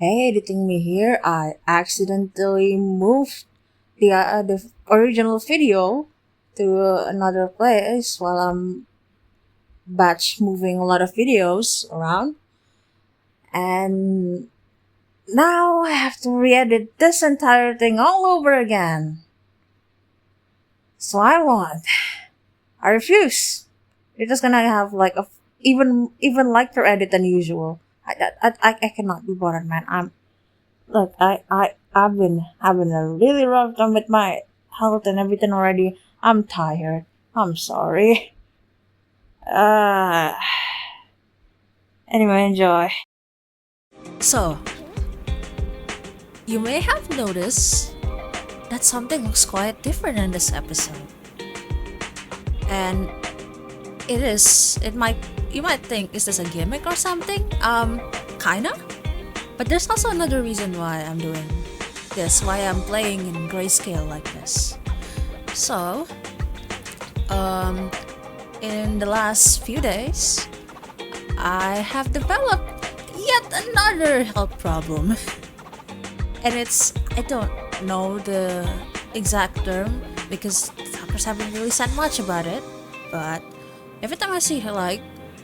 Hey, editing me here. I accidentally moved the original video to another place while I'm batch moving a lot of videos around, and now I have to re-edit this entire thing all over again. So I refuse. You're just gonna have like a even lighter edit than usual. I cannot be bothered, man. Look, I've been a really rough time with my health and everything already. I'm tired. I'm sorry. Uh anyway, enjoy. So, you may have noticed that something looks quite different in this episode. And you might think, is this a gimmick or something? Kinda. But there's also another reason why I'm doing this, why I'm playing in grayscale like this. So, in the last few days, I have developed yet another health problem. And I don't know the exact term because the doctors haven't really said much about it, but every time I see light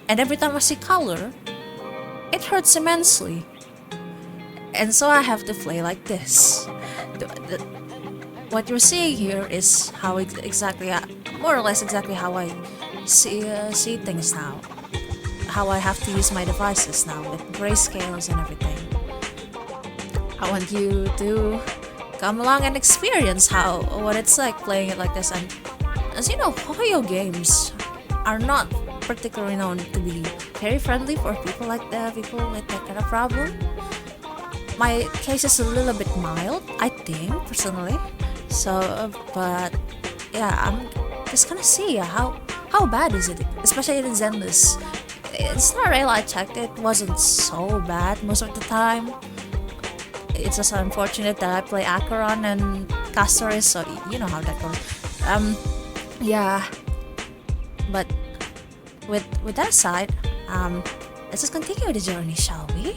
and every time I see color, it hurts immensely. And so I have to play like this. What you're seeing here is how exactly, more or less exactly how I see things now. How I have to use my devices now with grayscales and everything. I want you to come along and experience what it's like playing it like this. And as you know, Hoyo games are not particularly known to be very friendly for people with that kind of problem. My case is a little bit mild, I think, personally. So, but yeah, I'm just gonna see how bad is it, especially in Zenless. It's not real. I checked; it wasn't so bad most of the time. It's just unfortunate that I play Acheron and Castoris, so you know how that goes. Yeah, but with that aside, let's just continue the journey, shall we?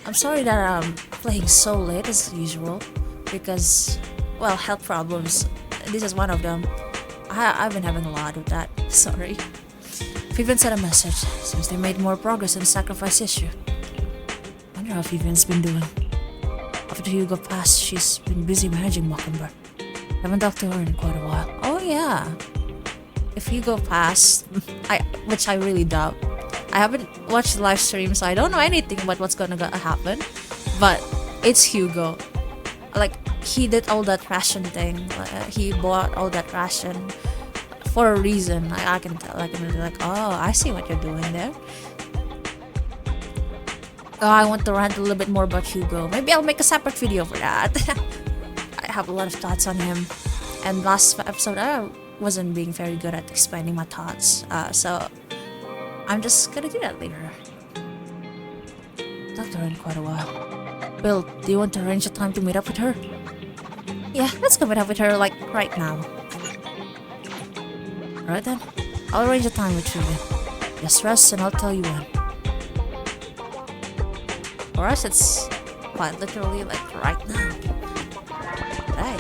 I'm sorry that I'm playing so late as usual, because, well, health problems. This is one of them. I've been having a lot of that. Sorry. Vivian sent a message. Seems they made more progress in the sacrifice issue. Wonder how Vivian's been doing. After Hugo passed, she's been busy managing Mockingbird. Haven't talked to her in quite a while. Oh yeah. If Hugo passed, which I really doubt. I haven't watched the live stream, so I don't know anything about what's gonna happen. But it's Hugo. Like, he did all that ration thing. He bought all that ration for a reason. I can tell. I can be like, oh, I see what you're doing there. Oh, I want to rant a little bit more about Hugo. Maybe I'll make a separate video for that. I have a lot of thoughts on him. And last episode, I wasn't being very good at explaining my thoughts. So I'm just gonna do that later. Talked to her in quite a while. Bill, do you want to arrange a time to meet up with her? Yeah, let's go meet up with her, like, right now. Alright then. I'll arrange a time with you then. Just rest and I'll tell you when. For us, it's quite literally like right now. Hey.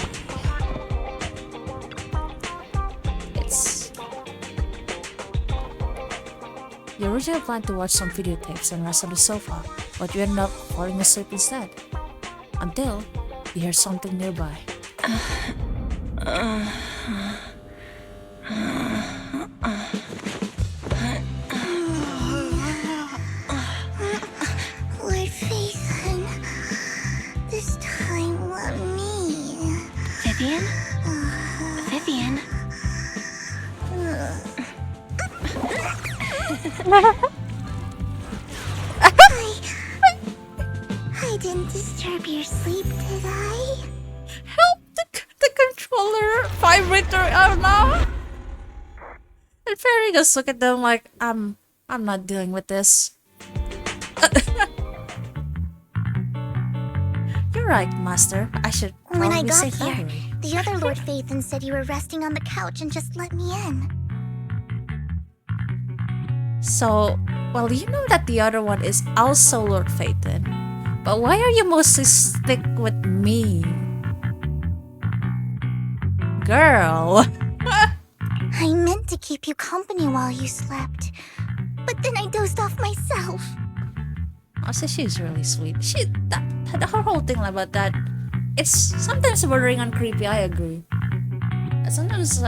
You originally planned to watch some videotapes and rest on the sofa, but you ended up falling asleep instead. Until you hear something nearby. Lord Phaethon, this time let me. Vivian? Vivian? I didn't disturb your sleep, did I? Help the controller vibrator out now. And Fairy just look at them like, I'm not dealing with this. You're right, Master. I should When I probably got save here, battery. the other Lord Phaethon said you were resting on the couch and just let me in. So, well, you know that the other one is also Lord Phaethon. But why are you mostly stick with me? Girl. I meant to keep you company while you slept, but then I dozed off myself. Oh, so she's really sweet. Her whole thing about that, it's sometimes bordering on creepy, I agree. Sometimes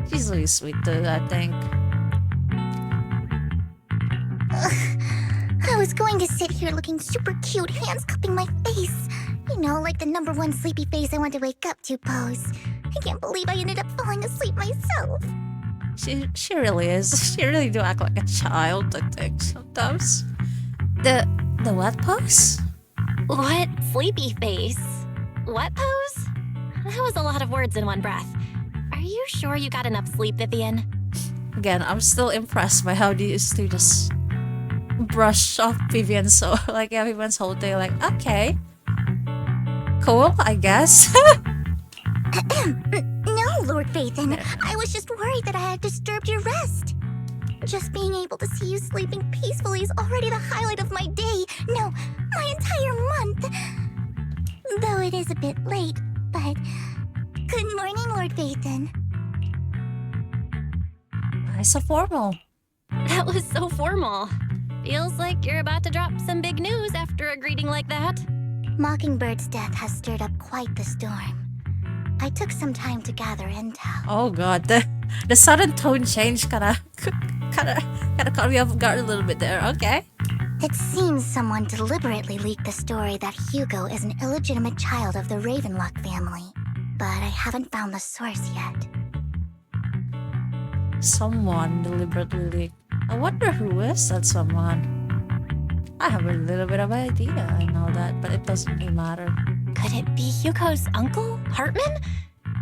she's really sweet too, I think. I was going to sit here looking super cute, hands cupping my face. You know, like the #1 sleepy face I want to wake up to pose. I can't believe I ended up falling asleep myself. She really is. She really do act like a child, I think, sometimes. The what pose? What? Sleepy face? What pose? That was a lot of words in one breath. Are you sure you got enough sleep, Vivian? Again, I'm still impressed by how they used to just brush off Vivian, so like everyone's whole day like, okay. Cool, I guess. No, Lord Phaethon. I was just worried that I had disturbed your rest. Just being able to see you sleeping peacefully is already the highlight of my day. No, my entire month. Though it is a bit late, but... Good morning, Lord Phaethon. Why so formal? That was so formal. Feels like you're about to drop some big news after a greeting like that. Mockingbird's death has stirred up quite the storm. I took some time to gather intel. Oh god, the sudden tone change kinda caught me off guard a little bit there, okay. It seems someone deliberately leaked the story that Hugo is an illegitimate child of the Ravenlock family, but I haven't found the source yet. Someone deliberately leaked. I wonder who is that someone. I have a little bit of an idea, I know that, but it doesn't really matter. Could it be Hugo's uncle, Hartman?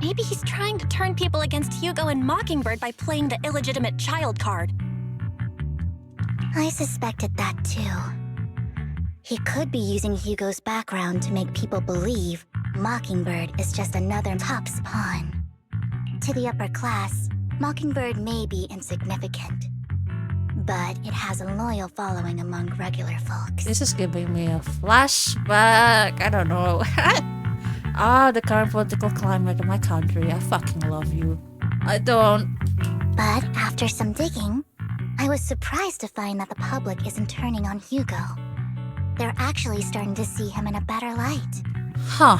Maybe he's trying to turn people against Hugo and Mockingbird by playing the illegitimate child card. I suspected that too. He could be using Hugo's background to make people believe Mockingbird is just another top's pawn. To the upper class, Mockingbird may be insignificant, but it has a loyal following among regular folks. This is giving me a flashback. I don't know. The current political climate of my country. I fucking love you. I don't. But after some digging, I was surprised to find that the public isn't turning on Hugo. They're actually starting to see him in a better light. Huh.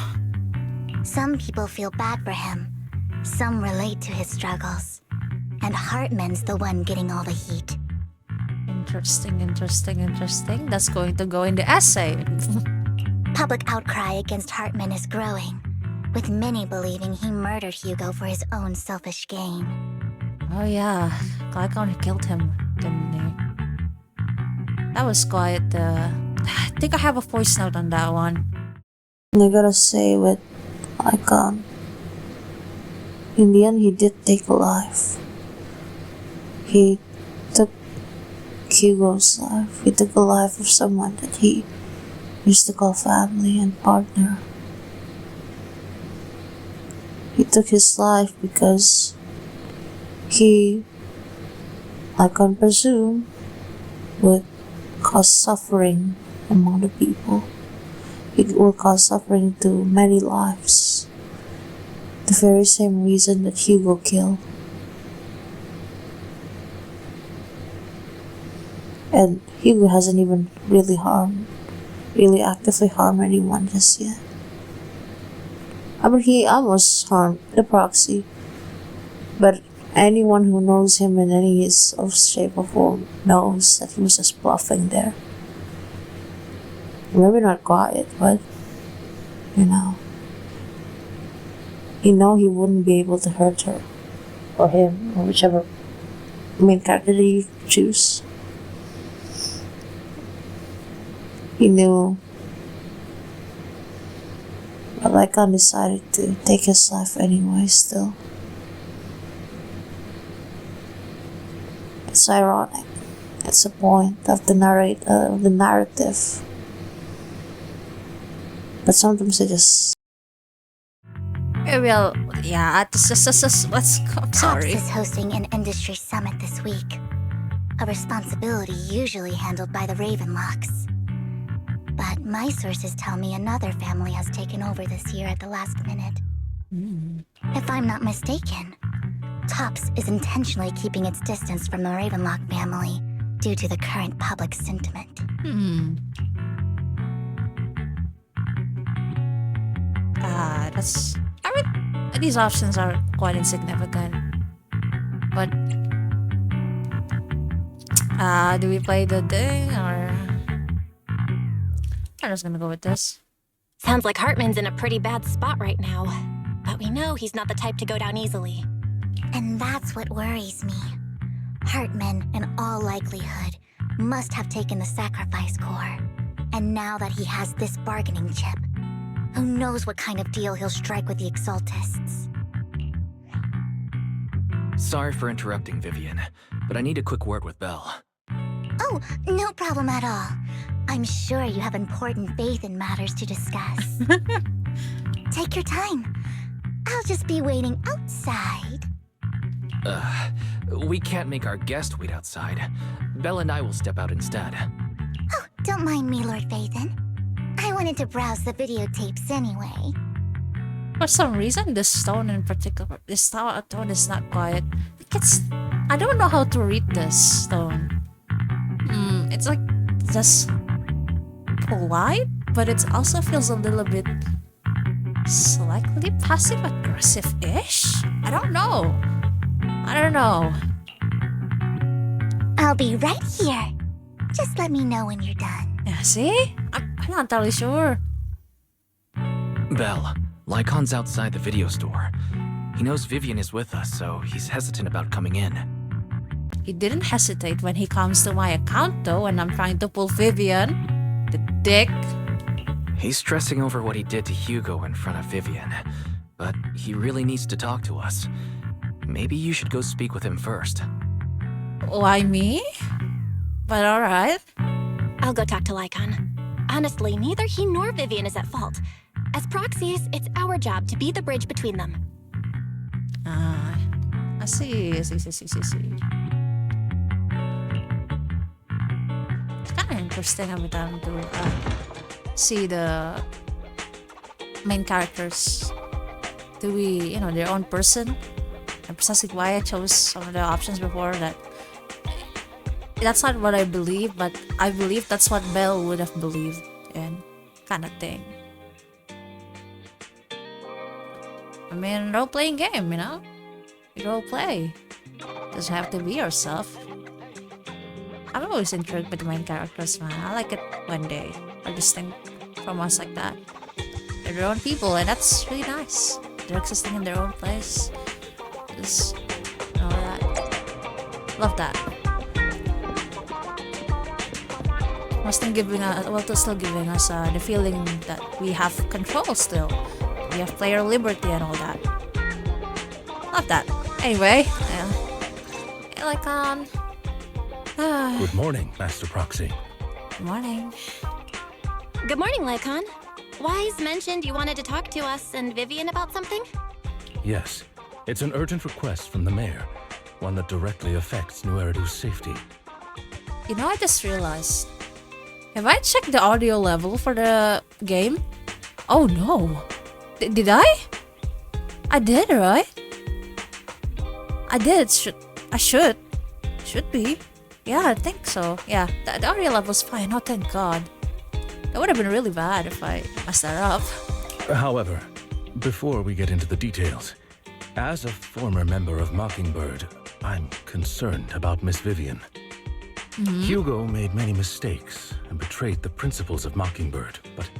Some people feel bad for him. Some relate to his struggles. And Hartman's the one getting all the heat. Interesting. That's going to go in the essay. Public outcry against Hartman is growing, with many believing he murdered Hugo for his own selfish gain. Oh yeah, Lycaon killed him, didn't he? That was quite I think I have a voice note on that one. I gotta say with Lycaon, in the end he did take a life. He took Hugo's life. He took the life of someone that he used to call family and partner. He took his life because he, I can presume, would cause suffering among the people. It will cause suffering to many lives. The very same reason that Hugo killed. And Hugo hasn't even really actively harmed anyone just yet. I mean, he almost harmed the proxy. But anyone who knows him in any shape or form knows that he was just bluffing there. Maybe not quiet, but he wouldn't be able to hurt her or him or whichever main character that you choose. He knew, but Lycaon decided to take his life anyway still. It's ironic. It's a point of the narrative. But sometimes it just... Well, yeah, let's go. I'm sorry. Tops is hosting an industry summit this week. A responsibility usually handled by the Ravenlocks. But my sources tell me another family has taken over this year at the last minute. If I'm not mistaken, Tops is intentionally keeping its distance from the Ravenlock family due to the current public sentiment. These options are quite insignificant. But do we play the thing or I'm just gonna go with this. Sounds like Hartman's in a pretty bad spot right now. But we know he's not the type to go down easily. And that's what worries me. Hartman, in all likelihood, must have taken the sacrifice core. And now that he has this bargaining chip, who knows what kind of deal he'll strike with the Exaltists. Sorry for interrupting, Vivian, but I need a quick word with Belle. Oh, no problem at all. I'm sure you have important faith in matters to discuss. Take your time. I'll just be waiting outside. We can't make our guest wait outside. Belle and I will step out instead. Oh, don't mind me, Lord Phaethon. I wanted to browse the videotapes anyway. For some reason, this stone in particular, this stone is not quiet. I don't know how to read this stone. It's like just polite, but it also feels a little bit slightly passive-aggressive-ish? I don't know. I'll be right here. Just let me know when you're done. Yeah, see? I'm not entirely sure. Belle, Lycaon's outside the video store. He knows Vivian is with us, so he's hesitant about coming in. He didn't hesitate when he comes to my account, though, and I'm trying to pull Vivian. The dick. He's stressing over what he did to Hugo in front of Vivian, but he really needs to talk to us. Maybe you should go speak with him first. Why me? But alright. I'll go talk to Lycaon. Honestly, neither he nor Vivian is at fault. As proxies, it's our job to be the bridge between them. I see. It's kind of interesting every time to see the main characters do their own person. And precisely why I chose some of the options before that's not what I believe, but I believe that's what Belle would have believed in, kind of thing. I mean, role-playing game, you know? You role-play. Doesn't have to be yourself. I'm always intrigued by the main characters, man. I like it when they are distinct from us like that. They're their own people, and that's really nice. They're existing in their own place. Just all that. Love that. Still giving us the feeling that we have control still. We have player liberty and all that. Love that. Anyway, Lycaon. Good morning, Master Proxy. Good morning. Good morning, Lycaon. Wise mentioned you wanted to talk to us and Vivian about something? Yes, it's an urgent request from the mayor, one that directly affects New Eridu's safety. You know, I just realized. Have I checked the audio level for the game? Oh no. Did I? I did, right? I did. I should. Should be. Yeah, I think so. Yeah, the audio level's fine. Oh, thank God. That would have been really bad if I messed that up. However, before we get into the details, as a former member of Mockingbird, I'm concerned about Miss Vivian. Hugo made many mistakes and betrayed the principles of Mockingbird, but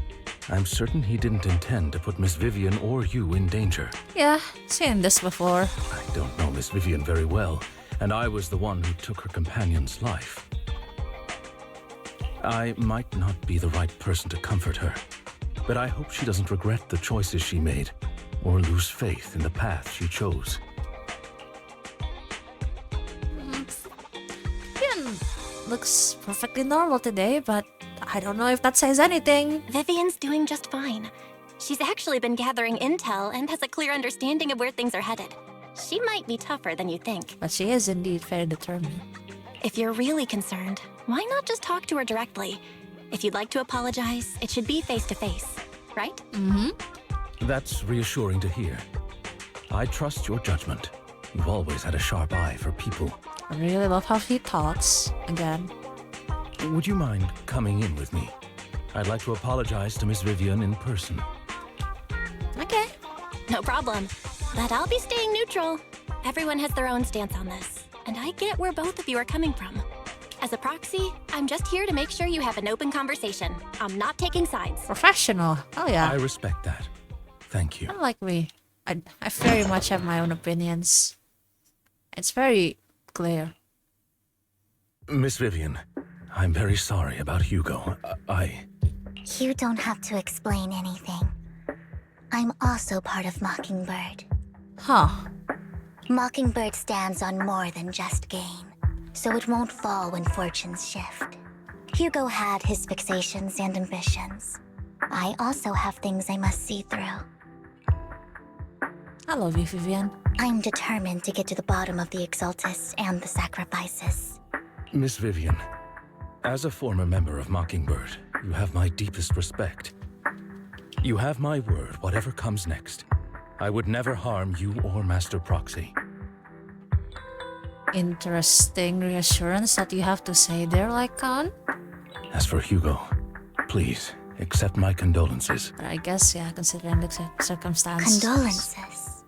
I'm certain he didn't intend to put Miss Vivian or you in danger. Yeah, seen this before. I don't know Miss Vivian very well, and I was the one who took her companion's life. I might not be the right person to comfort her, but I hope she doesn't regret the choices she made or lose faith in the path she chose. Looks perfectly normal today, but I don't know if that says anything. Vivian's doing just fine. She's actually been gathering intel and has a clear understanding of where things are headed. She might be tougher than you think. But she is indeed very determined. If you're really concerned, why not just talk to her directly? If you'd like to apologize, it should be face to face, right? That's reassuring to hear. I trust your judgment. You've always had a sharp eye for people. I really love how he talks. Again. Would you mind coming in with me? I'd like to apologize to Miss Vivian in person. Okay. No problem. But I'll be staying neutral. Everyone has their own stance on this, and I get where both of you are coming from. As a proxy, I'm just here to make sure you have an open conversation. I'm not taking sides. Professional. Oh yeah. I respect that. Thank you. Unlike me. I very much have my own opinions. It's very clear. Miss Vivian, I'm very sorry about Hugo. You don't have to explain anything. I'm also part of Mockingbird. Huh. Mockingbird stands on more than just gain, so it won't fall when fortunes shift. Hugo had his fixations and ambitions. I also have things I must see through. I love you, Vivian. I'm determined to get to the bottom of the Exaltus and the sacrifices. Miss Vivian, as a former member of Mockingbird, you have my deepest respect. You have my word, whatever comes next. I would never harm you or Master Proxy. Interesting reassurance that you have to say there, Lycaon. As for Hugo, please accept my condolences. But I guess, yeah, considering the circumstances. Condolences.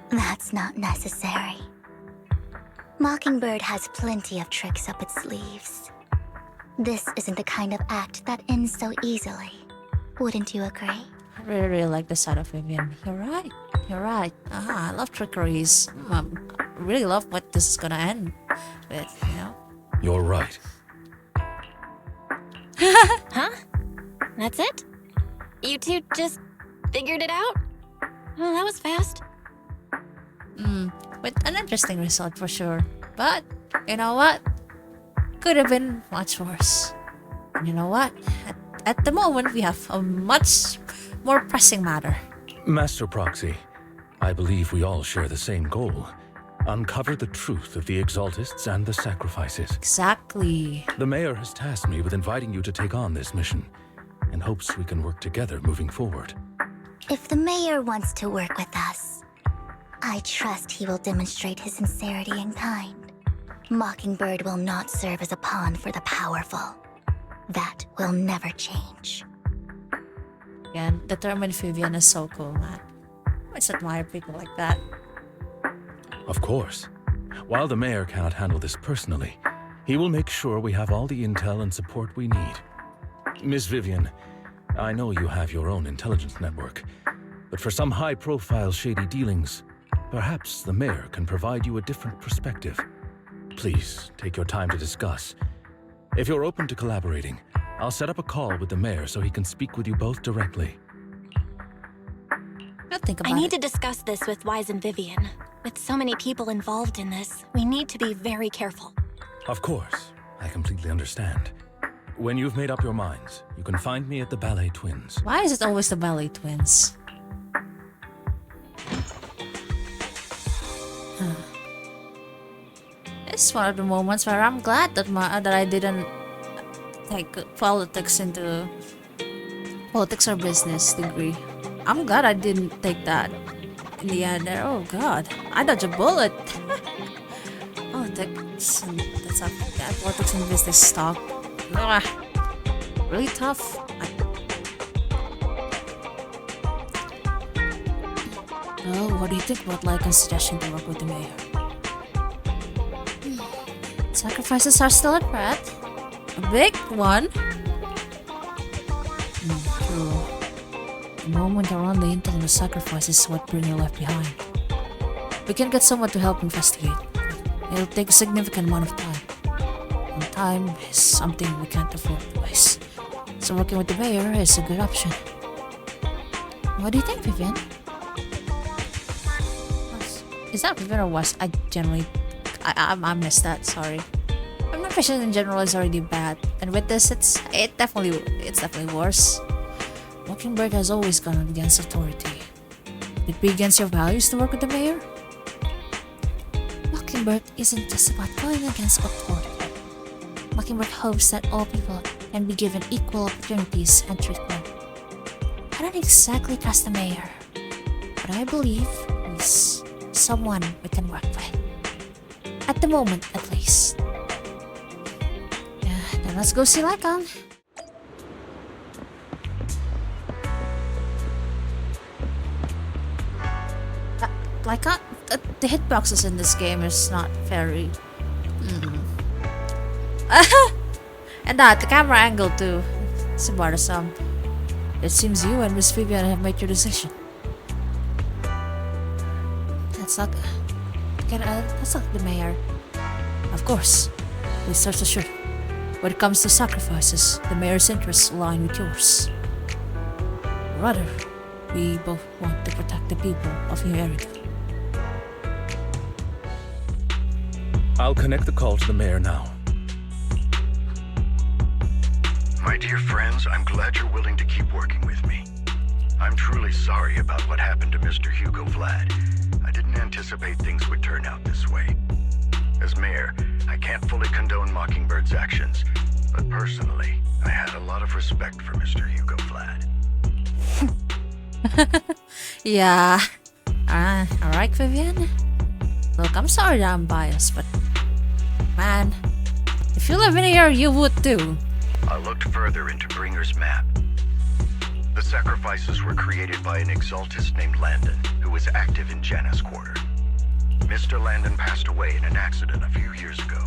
That's not necessary. Mockingbird has plenty of tricks up its sleeves. This isn't the kind of act that ends so easily. Wouldn't you agree? I really, really like the side of Vivian. You're right. You're right. I love trickeries. I really love what this is gonna end with, you know? You're right. Huh? That's it? You two just figured it out? Well, that was fast. With an interesting result for sure. But, you know what? Could have been much worse. And you know what? At the moment, we have a much more pressing matter. Master Proxy, I believe we all share the same goal. Uncover the truth of the Exaltists and the sacrifices. Exactly. The mayor has tasked me with inviting you to take on this mission, in hopes we can work together moving forward. If the mayor wants to work with us, I trust he will demonstrate his sincerity in kind. Mockingbird will not serve as a pawn for the powerful. That will never change. Again, determined Vivian is so cool, man. I just admire people like that. Of course. While the mayor cannot handle this personally, he will make sure we have all the intel and support we need. Miss Vivian, I know you have your own intelligence network, but for some high-profile shady dealings, perhaps the mayor can provide you a different perspective. Please, take your time to discuss. If you're open to collaborating, I'll set up a call with the mayor so he can speak with you both directly. I'll think about I need it. to discuss this with Wise and Vivian. With so many people involved in this, we need to be very careful. Of course, I completely understand. When you've made up your minds, you can find me at the Ballet Twins. Why is it always the Ballet Twins? It's one of the moments where I'm glad that that I didn't take politics or business degree. I'm glad I didn't take that in the end there. Oh god, I dodged a bullet. Politics and that's up. Yeah, politics and business stuff. Really tough. Oh, what do you think about Lycaon's suggestion to work with the mayor? Sacrifices are still a threat. A big one. True. The moment around the intel and the sacrifices is what Brynja left behind. We can get someone to help investigate. It'll take a significant amount of time. And time is something we can't afford to waste. So working with the mayor is a good option. What do you think, Vivian? Is that Vivian or was? I missed that, sorry. My vision in general is already bad, and with this, it's definitely worse. Mockingbird has always gone against authority. Would it be against your values to work with the mayor? Mockingbird isn't just about going against authority. Mockingbird hopes that all people and be given equal opportunities and treatment. I don't exactly trust the mayor, but I believe he's someone we can work with. At the moment, at least. Then let's go see Lycaon. Lycaon, the hitboxes in this game is not very... And the camera angle too. It's bothersome. It seems you and Miss Vivian have made your decision. That's not the mayor. Of course. Please rest assured. When it comes to sacrifices, the mayor's interests align with yours. Rather, we both want to protect the people of New Area. I'll connect the call to the mayor now. My dear friends, I'm glad you're willing to keep working with me. I'm truly sorry about what happened to Mr. Hugo Vlad. I didn't anticipate things would turn out this way. As mayor, I can't fully condone Mockingbird's actions, but personally, I had a lot of respect for Mr. Hugo Vlad. Yeah. Alright, Vivian. Look, I'm sorry that I'm biased, but... Man, if you live in here, you would too. I looked further into Bringer's map. The sacrifices were created by an exaltist named Landon, who was active in Janus Quarter. Mr. Landon passed away in an accident a few years ago.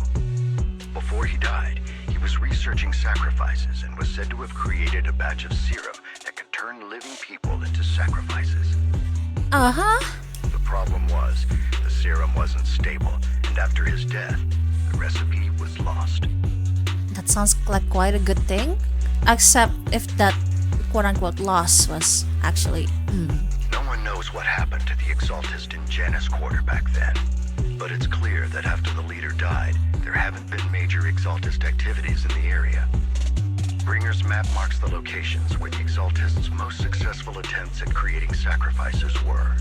Before he died, he was researching sacrifices and was said to have created a batch of serum that could turn living people into sacrifices. The problem was, the serum wasn't stable, and after his death, the recipe was lost. That sounds like quite a good thing. Except if that quote-unquote loss was actually... No one knows what happened to the exaltist in Janus Quarter back then. But it's clear that after the leader died, there haven't been major exaltist activities in the area. Bringer's map marks the locations where the exaltist's most successful attempts at creating sacrifices were.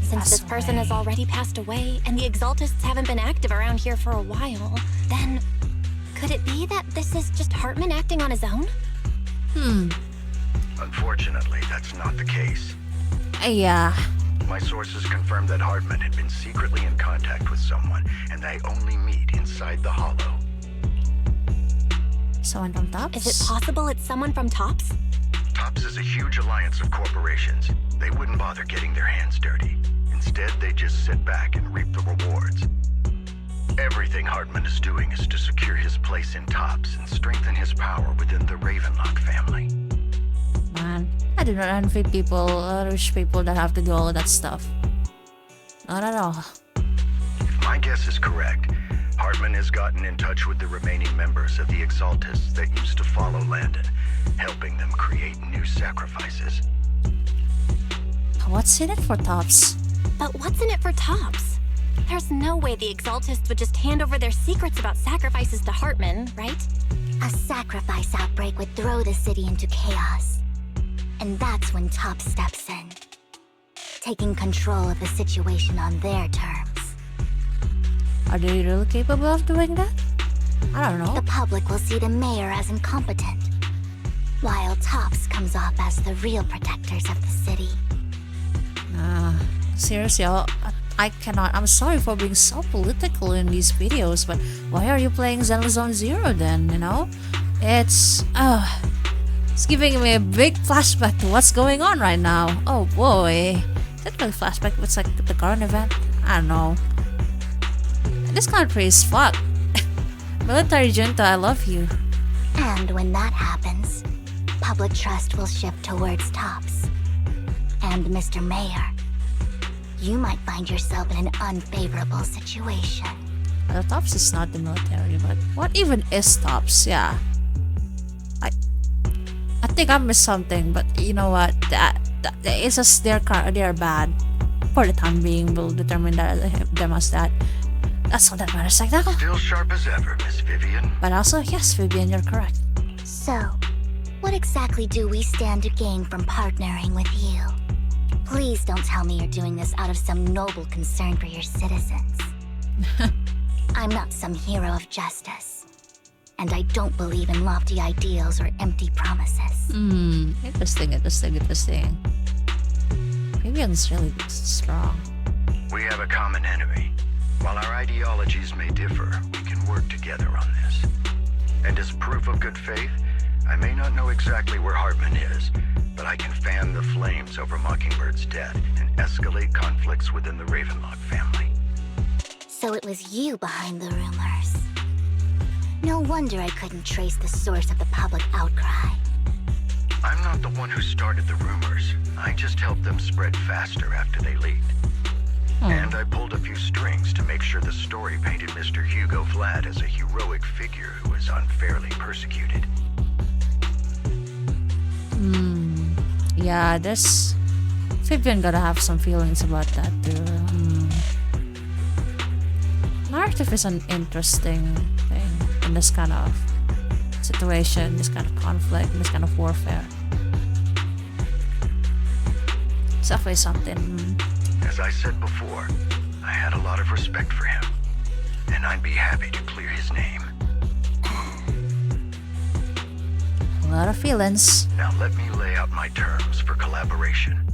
Since this person has already passed away, and the exaltists haven't been active around here for a while, then could it be that this is just Hartman acting on his own? Unfortunately, that's not the case. Yeah. My sources confirmed that Hartman had been secretly in contact with someone, and they only meet inside the Hollow. Someone from Tops? Is it possible it's someone from Tops? Tops is a huge alliance of corporations. They wouldn't bother getting their hands dirty. Instead, they just sit back and reap the rewards. Everything Hartman is doing is to secure his place in Tops and strengthen his power within the Ravenlock family. Man, I do not envy people, rich people that have to do all of that stuff. Not at all. If my guess is correct, Hartman has gotten in touch with the remaining members of the Exaltists that used to follow Landon, helping them create new sacrifices. What's in it for Tops? But what's in it for Tops? There's no way the Exaltists would just hand over their secrets about sacrifices to Hartman, right? A sacrifice outbreak would throw the city into chaos. And that's when Top steps in, taking control of the situation on their terms. Are they really capable of doing that? I don't know. The public will see the mayor as incompetent, while Tops comes off as the real protectors of the city. Seriously, I cannot. I'm sorry for being so political in these videos, but why are you playing Zenless Shenanigans then, you know? It's giving me a big flashback to what's going on right now. Oh boy. Is that really flashback? It's like the current event? I don't know. This country is fucked. Military junta, I love you. And when that happens, public trust will shift towards Tops. And Mr. Mayor, you might find yourself in an unfavorable situation. Well, Tops is not the military, but what even is Tops? Yeah. I think I missed something, but you know what? That it's just they're bad. For the time being, we'll determine them as that. That's all that matters like that. Still sharp as ever, Miss Vivian. But also, yes, Vivian, you're correct. So, what exactly do we stand to gain from partnering with you? Please don't tell me you're doing this out of some noble concern for your citizens. I'm not some hero of justice. and I don't believe in lofty ideals or empty promises. Interesting. Vivian's really strong. We have a common enemy. While our ideologies may differ, we can work together on this. And as proof of good faith, I may not know exactly where Hartman is, but I can fan the flames over Mockingbird's death and escalate conflicts within the Ravenlock family. So it was you behind the rumors. No wonder I couldn't trace the source of the public outcry. I'm not the one who started the rumors. I just helped them spread faster after they leaked. And I pulled a few strings to make sure the story painted Mr. Hugo Vlad as a heroic figure who was unfairly persecuted. Yeah, there's... Vivian gotta have some feelings about that too. Narrative is an interesting thing in this kind of situation, this kind of conflict, this kind of warfare. It's definitely something. As I said before, I had a lot of respect for him, and I'd be happy to clear his name. A lot of feelings. Now let me lay out my terms for collaboration.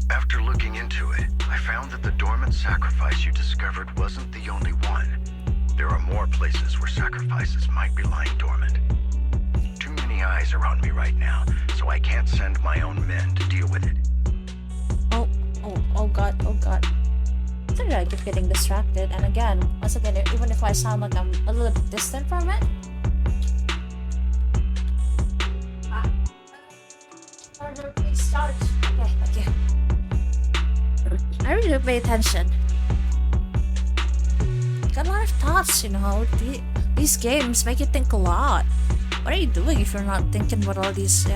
After looking into it, I found that the dormant sacrifice you discovered wasn't the only one. There are more places where sacrifices might be lying dormant. Too many eyes are on me right now, so I can't send my own men to deal with it. Oh god. Sorry, I keep getting distracted, and again, once again, even if I sound like I'm a little bit distant from it. Please start. Okay. I really do pay attention. Got a lot of thoughts, you know. These games make you think a lot. What are you doing if you're not thinking about all these,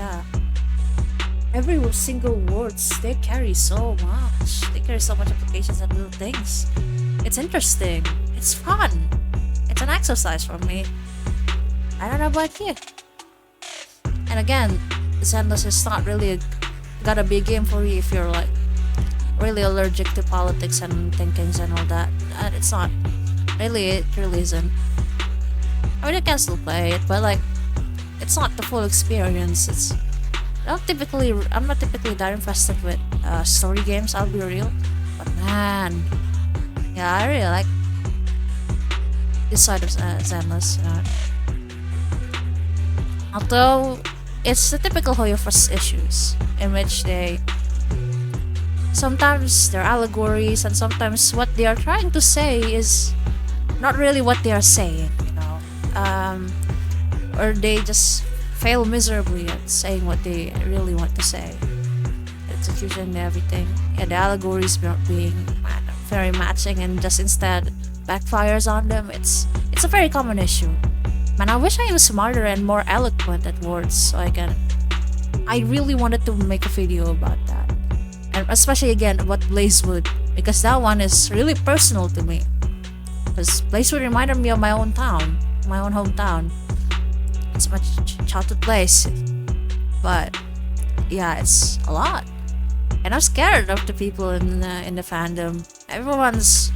every single words, they carry so much. They carry so much applications and little things. It's interesting. It's fun. It's an exercise for me. I don't know about you. And again, Zenless is not really gotta be a game for you if you're like really allergic to politics and thinkings and all that. It's not. Really, it really isn't. I mean, I can still play it, but like, it's not the full experience. I'm not typically that invested with story games, I'll be real. But man, yeah, I really like this side of Zenless, you know. Although, it's the typical Hoyoverse issues, in which sometimes they're allegories, and sometimes what they are trying to say is not really what they are saying, you know. Or they just fail miserably at saying what they really want to say. Execution and everything. And the allegories not being very matching and just instead backfires on them. It's a very common issue. Man, I wish I was smarter and more eloquent at words so I really wanted to make a video about that. And especially again about Blazewood, because that one is really personal to me. Because Blazewood reminded me of my own town, my own hometown. It's my childhood place, but yeah, it's a lot, and I'm scared of the people in the fandom. Everyone's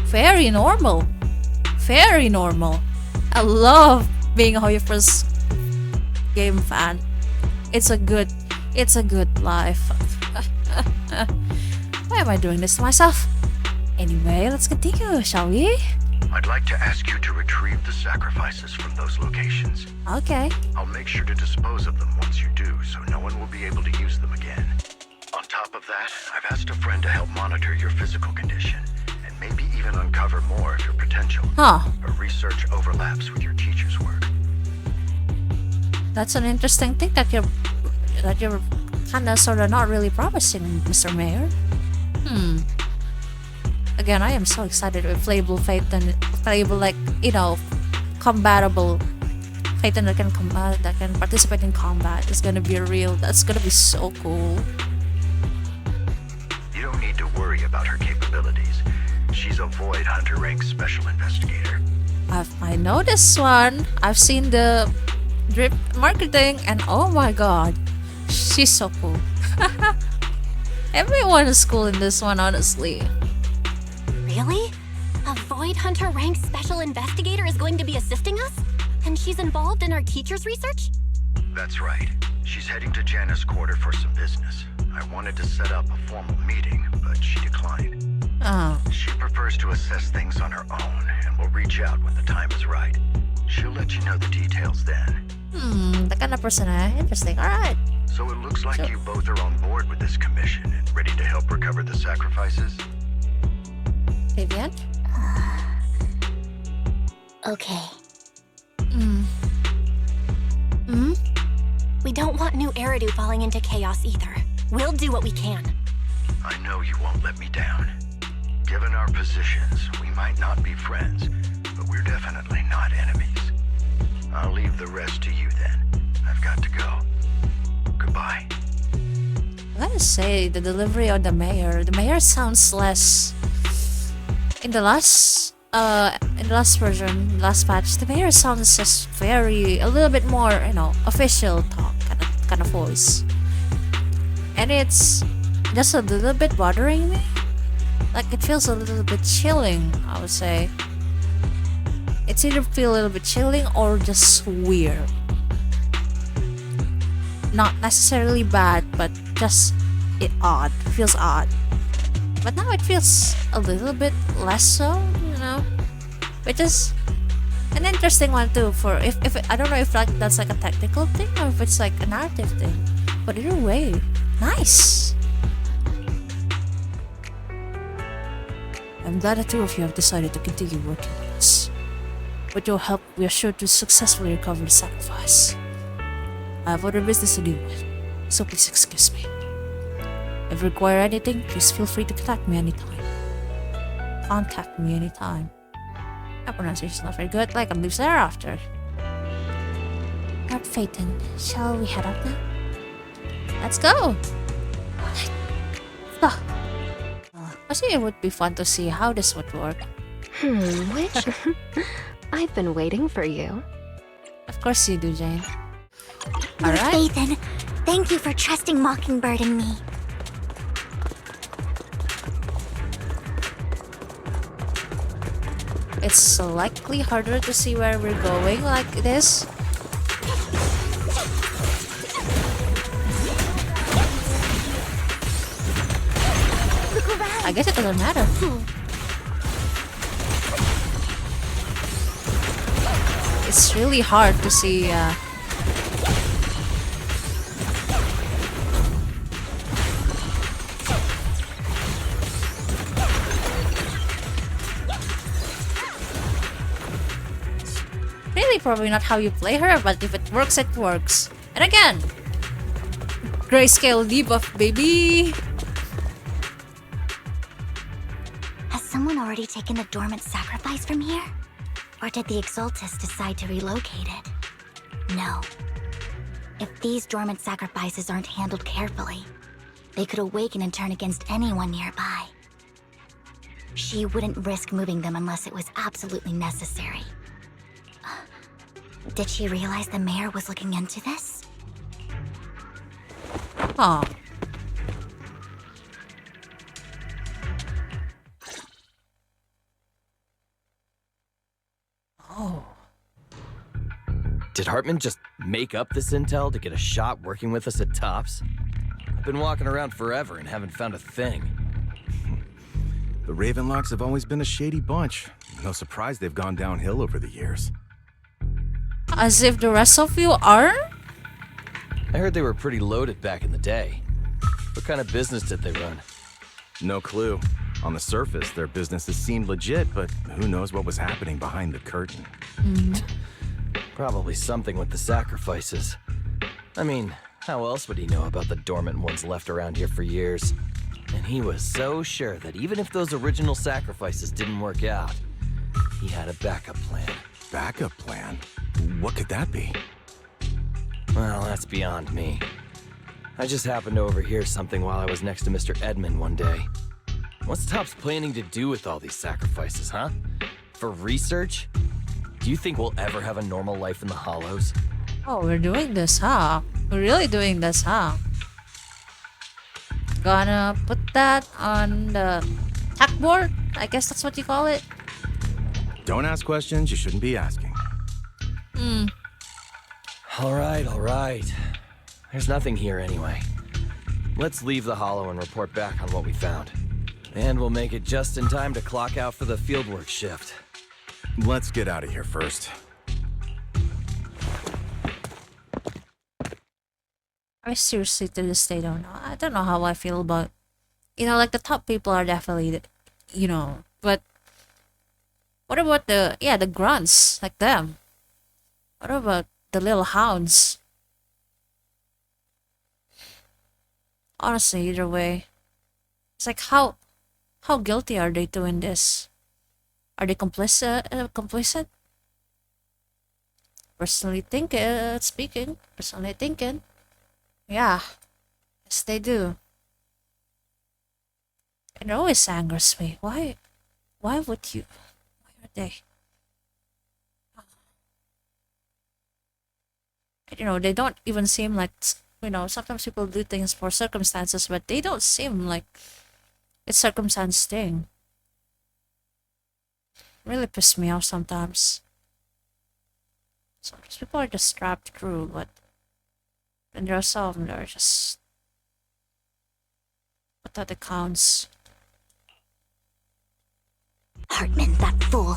very normal. I love being a Hoyoverse game fan. It's a good life. Why am I doing this to myself? Anyway, let's continue, shall we? I'd like to ask you to retrieve the sacrifices from those locations. Okay. I'll make sure to dispose of them once you do, so no one will be able to use them again. On top of that, I've asked a friend to help monitor your physical condition, and maybe even uncover more of your potential. Huh. Her research overlaps with your teacher's work. That's an interesting thing that you're kinda sorta not really promising, Mr. Mayor. Again, I am so excited with playable Phaeton, combatable Phaeton that can participate in combat. It's gonna be that's gonna be so cool. You don't need to worry about her capabilities. She's a Void Hunter rank special investigator. I know this one. I've seen the drip marketing, and oh my god, she's so cool. Everyone is cool in this one, honestly. Really? A Void Hunter ranked special investigator is going to be assisting us? And And she's involved in our teacher's research? That's right. She's heading to Janus Quarter for some business. I wanted to set up a formal meeting, but she declined. Oh. She prefers to assess things on her own, and will reach out when the time is right. She'll let you know the details then. That kind of person, interesting. Alright. So it looks like Sure. you both are on board with this commission and ready to help recover the sacrifices? Vivian? Okay. We don't want new Eridu falling into chaos either. We'll do what we can. I know you won't let me down. Given our positions, we might not be friends, but we're definitely not enemies. I'll leave the rest to you then. I've got to go. Goodbye. I gotta say, the delivery of the mayor sounds less. In the last version, last patch, the mayor sounds just a little bit more, official talk kind of voice, and it's just a little bit bothering me. Like, it feels a little bit chilling, I would say. It's either feel a little bit chilling or just weird. Not necessarily bad, but just odd. It feels odd. But now it feels a little bit less so, which is an interesting one too. For if I don't know if that's like a technical thing or if it's like a narrative thing. But either way, nice. I'm glad the two of you have decided to continue working with us. With your help, we are sure to successfully recover the sacrifice. I have other business to deal with, so please excuse me. If you require anything, please feel free to contact me anytime. Contact me anytime. My pronunciation is not very good, like I'm lives thereafter. Lord Phaeton, shall we head out now? Let's go! Let's go! I think it would be fun to see how this would work. Which? I've been waiting for you. Of course you do, Jane. Lord Alright. Phaeton, thank you for trusting Mockingbird and me. It's likely harder to see where we're going like this. Look around. I guess it doesn't matter. It's really hard to see. Really, probably not how you play her, but if it works, it works. And again, grayscale debuff, baby. Has someone already taken the dormant sacrifice from here? Or did the Exaltus decide to relocate it? No. If these dormant sacrifices aren't handled carefully, they could awaken and turn against anyone nearby. She wouldn't risk moving them unless it was absolutely necessary. Did she realize the mayor was looking into this? Huh. Oh. Did Hartman just make up this intel to get a shot working with us at Tops? I've been walking around forever and haven't found a thing. The Ravenlocks have always been a shady bunch. No surprise they've gone downhill over the years. As if the rest of you are? I heard they were pretty loaded back in the day. What kind of business did they run? No clue. On the surface, their businesses seemed legit, but who knows what was happening behind the curtain. Probably something with the sacrifices. I mean, how else would he know about the dormant ones left around here for years? And he was so sure that even if those original sacrifices didn't work out, he had a backup plan. Backup plan? What could that be? Well, that's beyond me. I just happened to overhear something while I was next to Mr. Edmund one day. What's Topps planning to do with all these sacrifices, huh? For research? Do you think we'll ever have a normal life in the Hollows? Oh, we're doing this, huh? We're really doing this, huh? Gonna put that on the tack board? I guess that's what you call it. Don't ask questions you shouldn't be asking. Alright. There's nothing here anyway. Let's leave the hollow and report back on what we found. And we'll make it just in time to clock out for the fieldwork shift. Let's get out of here first. I seriously to this day don't know. I don't know how I feel about, like the top people are definitely, but what about the grunts like them? What about the little hounds? Honestly, either way, it's like how guilty are they doing this? Are they complicit? Personally thinking, yeah, yes they do. It always angers me. Why would you? Why are they? They don't even seem like, sometimes people do things for circumstances, but they don't seem like it's circumstance thing. Really piss me off sometimes. Sometimes people are just strapped through, but then there are some that are just pathetic counts. Hartman, that fool.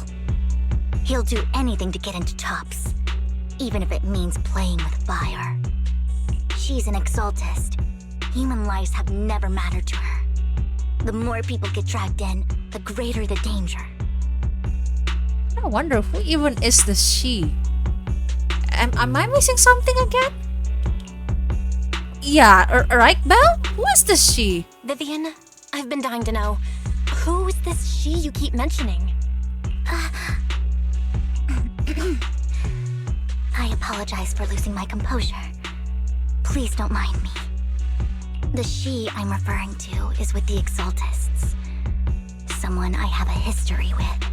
He'll do anything to get into Tops, even if it means playing with fire. She's an exaltist. Human lives have never mattered to her. The more people get dragged in, the greater the danger. I wonder who even is this she? Am I missing something again? Yeah, right, Belle? Who is this she? Vivian, I've been dying to know. Who is this she you keep mentioning? I apologize for losing my composure. Please don't mind me. The she I'm referring to is with the Exaltists. Someone I have a history with.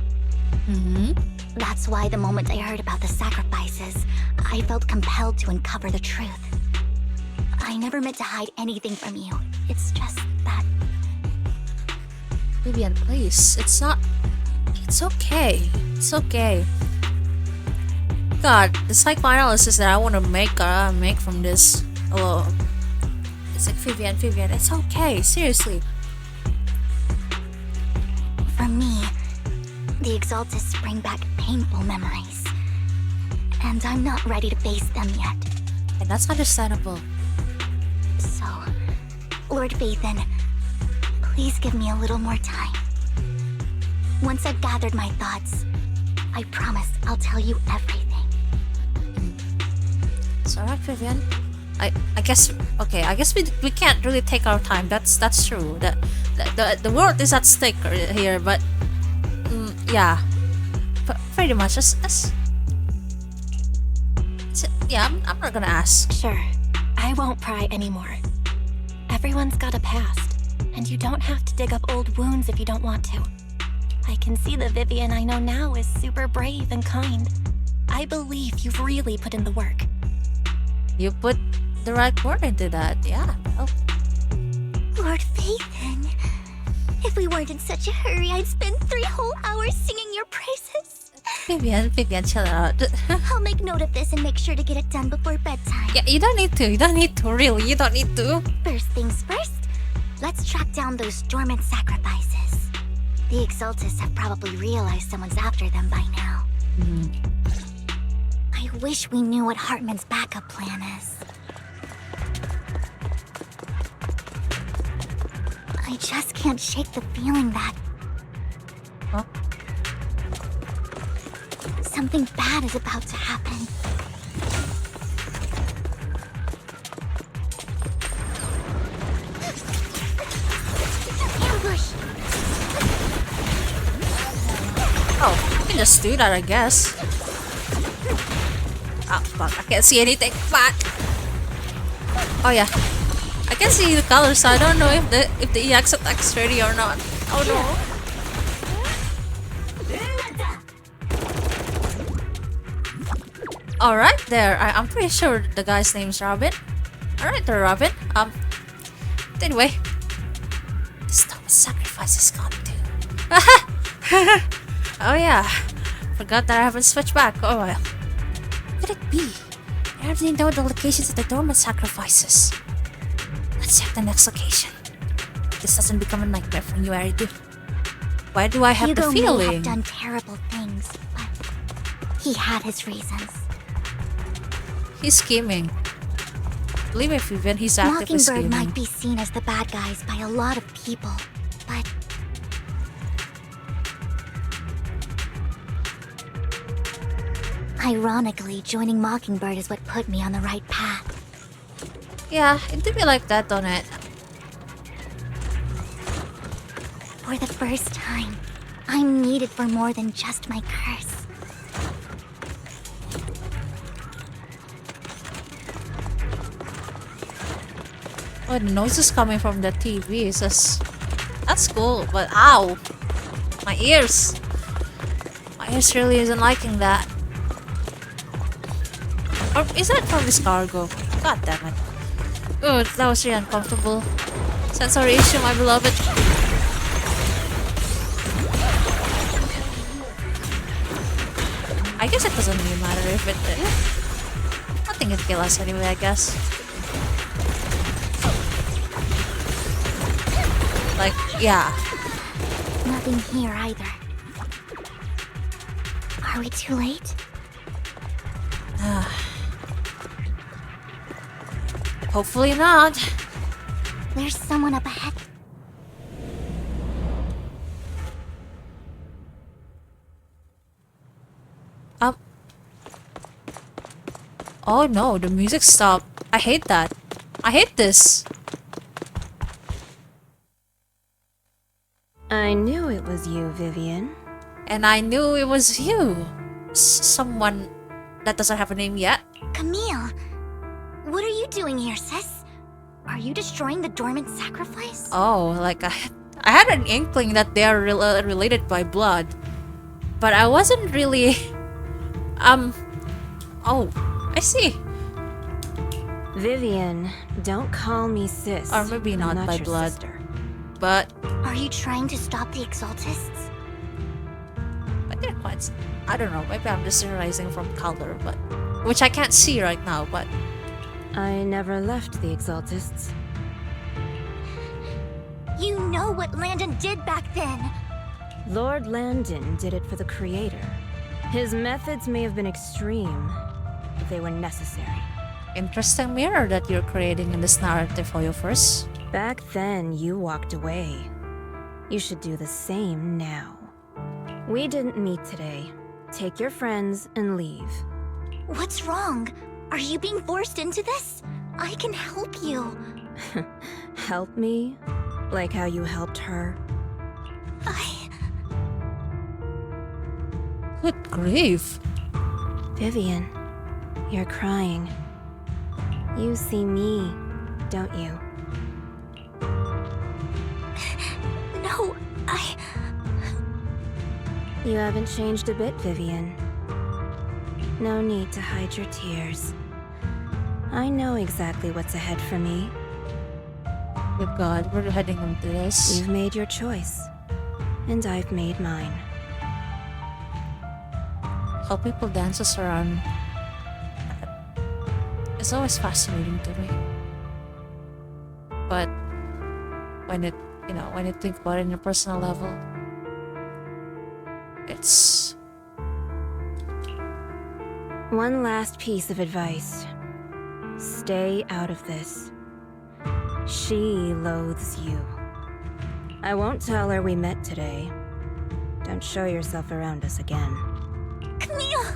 That's why the moment I heard about the sacrifices, I felt compelled to uncover the truth. I never meant to hide anything from you. It's just that... Vivian, please. It's okay. It's okay. God, the psychoanalysis that I want to make from this. Hello. It's like, Vivian, it's okay. Seriously. For me, the Exaltists bring back painful memories. And I'm not ready to face them yet. And that's understandable. So, Lord Vathan, please give me a little more time. Once I've gathered my thoughts, I promise I'll tell you everything. It's alright, Vivian. I guess we can't really take our time. That's true. The world is at stake here, but yeah, pretty much yeah. I'm not gonna ask. Sure, I won't pry anymore. Everyone's got a past, and you don't have to dig up old wounds if you don't want to. I can see the Vivian I know now is super brave and kind. I believe you've really put in the work. You put the right word into that, yeah. Well. Lord Vathan, if we weren't in such a hurry, I'd spend 3 whole hours singing your praises. Vivian, chill out. I'll make note of this and make sure to get it done before bedtime. Yeah, you don't need to, really, you don't need to. First things first, let's track down those dormant sacrifices. The Exaltists have probably realized someone's after them by now. I wish we knew what Hartman's backup plan is. I just can't shake the feeling that... Huh? Something bad is about to happen. Ambush! Oh, you can just do that, I guess. Oh, fuck, I can't see anything. Fuck! Oh, yeah. I can see the colors, so I don't know if the EX attack's ready or not. Oh, no. Alright, there. I'm pretty sure the guy's name's Robin. Alright, there, Robin. Anyway. This Thomas sacrifice is gone too. Oh, yeah. Forgot that I haven't switched back. Oh, well. could it be? I already know the locations of the dormant sacrifices. Let's check the next location. This doesn't become a nightmare for you, Aridu. Why do I have Hugo the may feeling? have done terrible things, but he had his reasons. He's scheming. Believe me, Vivian, he's actively Mockingbird scheming. might be seen as the bad guys by a lot of people, but ironically, joining Mockingbird is what put me on the right path. Yeah, it did be like that, don't it? For the first time, I'm needed for more than just my curse. Oh, the noise is coming from the TV. It's just... That's cool, but ow! My ears! My ears really isn't liking that. Or is that from this cargo? God damn it. Oh, that was really uncomfortable. Sensory issue, my beloved. I guess it doesn't really matter if it... Nothing can kill us anyway, I guess. Like, yeah. Nothing here either. Are we too late? Hopefully not. There's someone up ahead. Oh no, the music stopped. I hate that. I hate this. I knew it was you, Vivian. And I knew it was you. Someone that doesn't have a name yet. Camille! What are you doing here, sis? Are you destroying the dormant sacrifice? Oh, like I had an inkling that they are related by blood. But I wasn't really... Oh, I see. Vivian, don't call me sis. Or maybe I'm not by your blood. sister. But... Are you trying to stop the Exaltists? But they're quite... I don't know, maybe I'm just realizing from color, but... Which I can't see right now, but... I never left the Exaltists. You know what Landon did back then! Lord Landon did it for the Creator. His methods may have been extreme, but they were necessary. Interesting mirror that you're creating in this narrative for your first. Back then, you walked away. You should do the same now. We didn't meet today. Take your friends and leave. What's wrong? Are you being forced into this? I can help you. Help me? Like how you helped her? Good grief. Vivian, you're crying. You see me, don't you? No, You haven't changed a bit, Vivian. No need to hide your tears. I know exactly what's ahead for me. Good God, we're heading into this. You've made your choice, and I've made mine. How people dances around. It's always fascinating to me. But when it, when you think about it in a personal level, it's... One last piece of advice. Stay out of this. She loathes you. I won't tell her we met today. Don't show yourself around us again. Camille!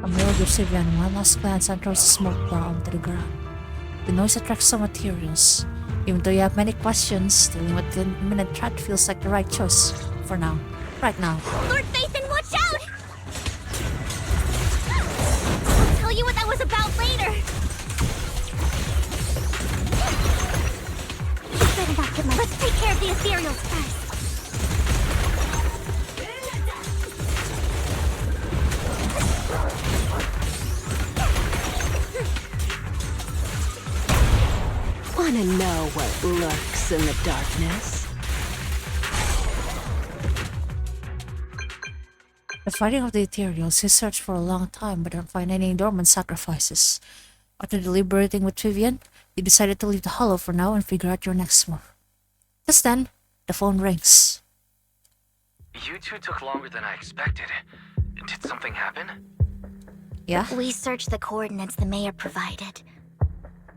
Camille gives Vivian one last glance and throws a smoke bomb to the ground. The noise attracts some materials. Even though you have many questions, dealing with the imminent threat feels like the right choice. For now. Right now. Lord Phaethon, watch out! I'll tell you what that was about later. Better not get my... Let's take care of the ethereals first. Wanna know what lurks in the darkness? The fighting off the Ethereals, he searched for a long time but didn't find any dormant sacrifices. After deliberating with Vivian, he decided to leave the Hollow for now and figure out your next move. Just then, the phone rings. You two took longer than I expected. Did something happen? Yeah? We searched the coordinates the mayor provided.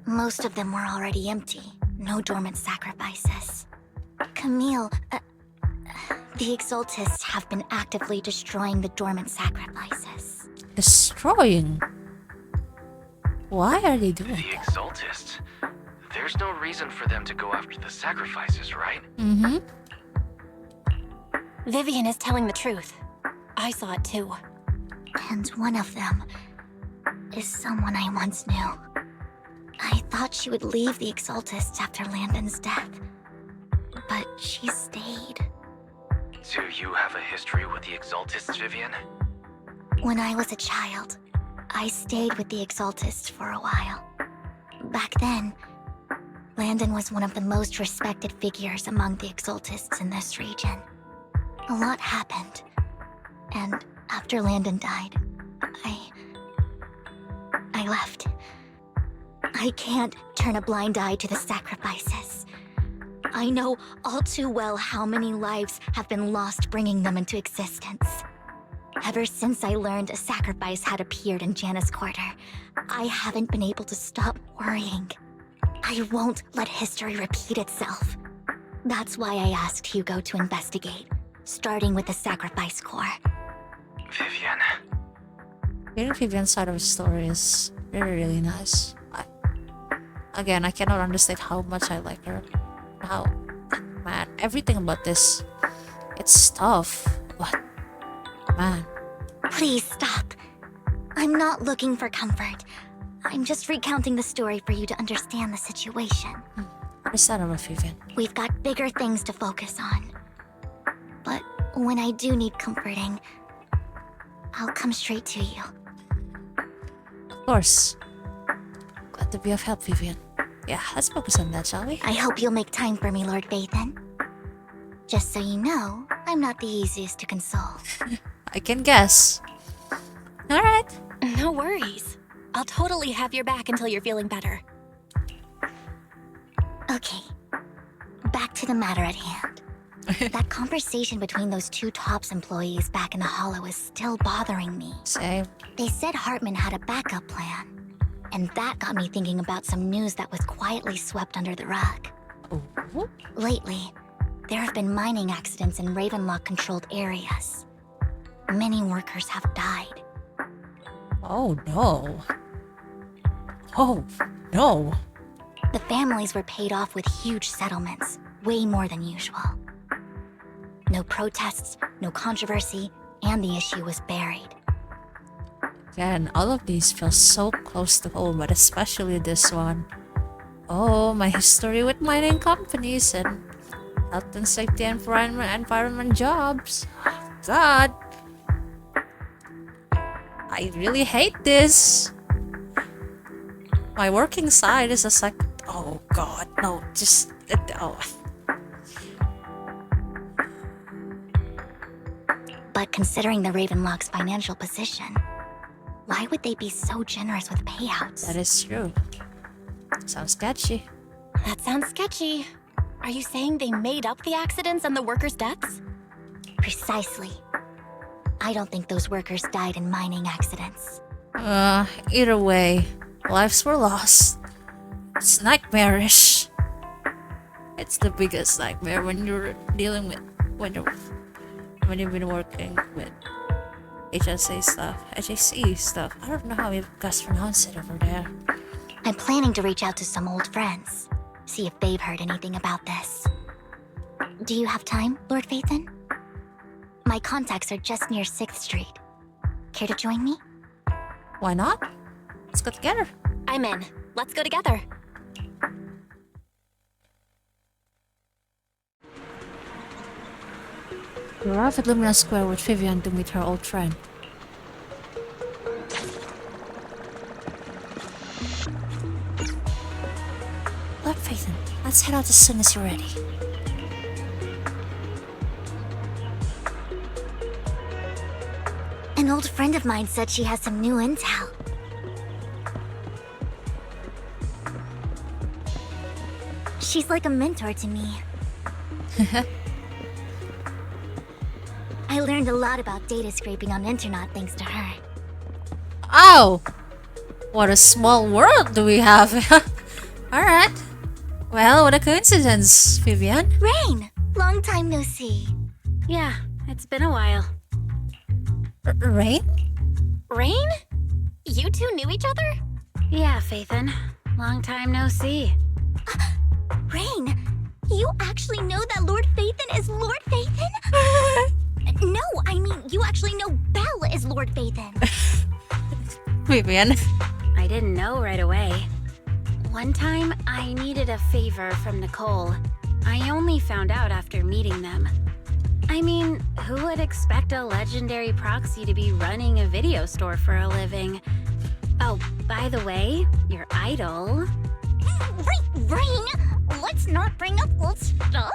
Most of them were already empty. No dormant sacrifices. Camille, the Exaltists have been actively destroying the dormant sacrifices. Destroying? Why are they doing The that? Exaltists? There's no reason for them to go after the sacrifices, right? Mm-hmm. Vivian is telling the truth. I saw it too. And one of them is someone I once knew. I thought she would leave the Exaltists after Landon's death, but she stayed. Do you have a history with the Exaltists, Vivian? When I was a child, I stayed with the Exaltists for a while. Back then, Landon was one of the most respected figures among the Exaltists in this region. A lot happened, and after Landon died, I left. I can't turn a blind eye to the sacrifices. I know all too well how many lives have been lost bringing them into existence. Ever since I learned a sacrifice had appeared in Janus Quarter, I haven't been able to stop worrying. I won't let history repeat itself. That's why I asked Hugo to investigate, starting with the Sacrifice Corps. Vivian. Hearing Vivian's side of the story is really nice. Again, I cannot understate how much I like her. How, man, everything about this, it's tough, but, man. Please stop. I'm not looking for comfort. I'm just recounting the story for you to understand the situation. Understandable, Vivian. We've got bigger things to focus on. But when I do need comforting, I'll come straight to you. Of course. Glad to be of help, Vivian. Yeah, let's focus on that, shall we? I hope you'll make time for me, Lord Vathan. Just so you know, I'm not the easiest to console. I can guess. Alright. No worries. I'll totally have your back until you're feeling better. Okay, back to the matter at hand. That conversation between those two TOPS employees back in the Hollow is still bothering me. Same. They said Hartman had a backup plan. And that got me thinking about some news that was quietly swept under the rug. Ooh. Lately, there have been mining accidents in Ravenlock-controlled areas. Many workers have died. Oh no. Oh no. The families were paid off with huge settlements, way more than usual. No protests, no controversy, and the issue was buried. Again, all of these feel so close to home, but especially this one. Oh, my history with mining companies and health and safety and environment jobs. God. I really hate this. My working side is just like, oh god, no, just, oh. But considering the Ravenlock's financial position, why would they be so generous with payouts? That is true. Sounds sketchy. That sounds sketchy. Are you saying they made up the accidents and the workers' deaths? Precisely. I don't think those workers died in mining accidents. Either way, lives were lost. It's nightmarish. It's the biggest nightmare when you're dealing with, when you've been working with HSA stuff, HAC stuff. I don't know how you guys pronounce it over there. I'm planning to reach out to some old friends, see if they've heard anything about this. Do you have time, Lord Vathan? My contacts are just near 6th Street. Care to join me? Why not? Let's go together. I'm in. Let's go together. We arrive at Lumina Square with Vivian to meet her old friend. Look, Phaethon, let's head out as soon as you're ready. An old friend of mine said she has some new intel. She's like a mentor to me. I learned a lot about data scraping on the internet thanks to her. Oh! What a small world do we have. Alright. Well, what a coincidence, Vivian. Rain! Long time no see. Yeah, it's been a while. Rain? Rain? You two knew each other? Yeah, Faithin. Long time no see. Rain, you actually know that Lord Phaethon is Lord Phaethon? No, I mean, you actually know Belle is Lord Phaethon. Vivian. I didn't know right away. One time, I needed a favor from Nicole. I only found out after meeting them. I mean, who would expect a legendary proxy to be running a video store for a living? Oh, by the way, your idol... Rain, let's not bring up old stuff.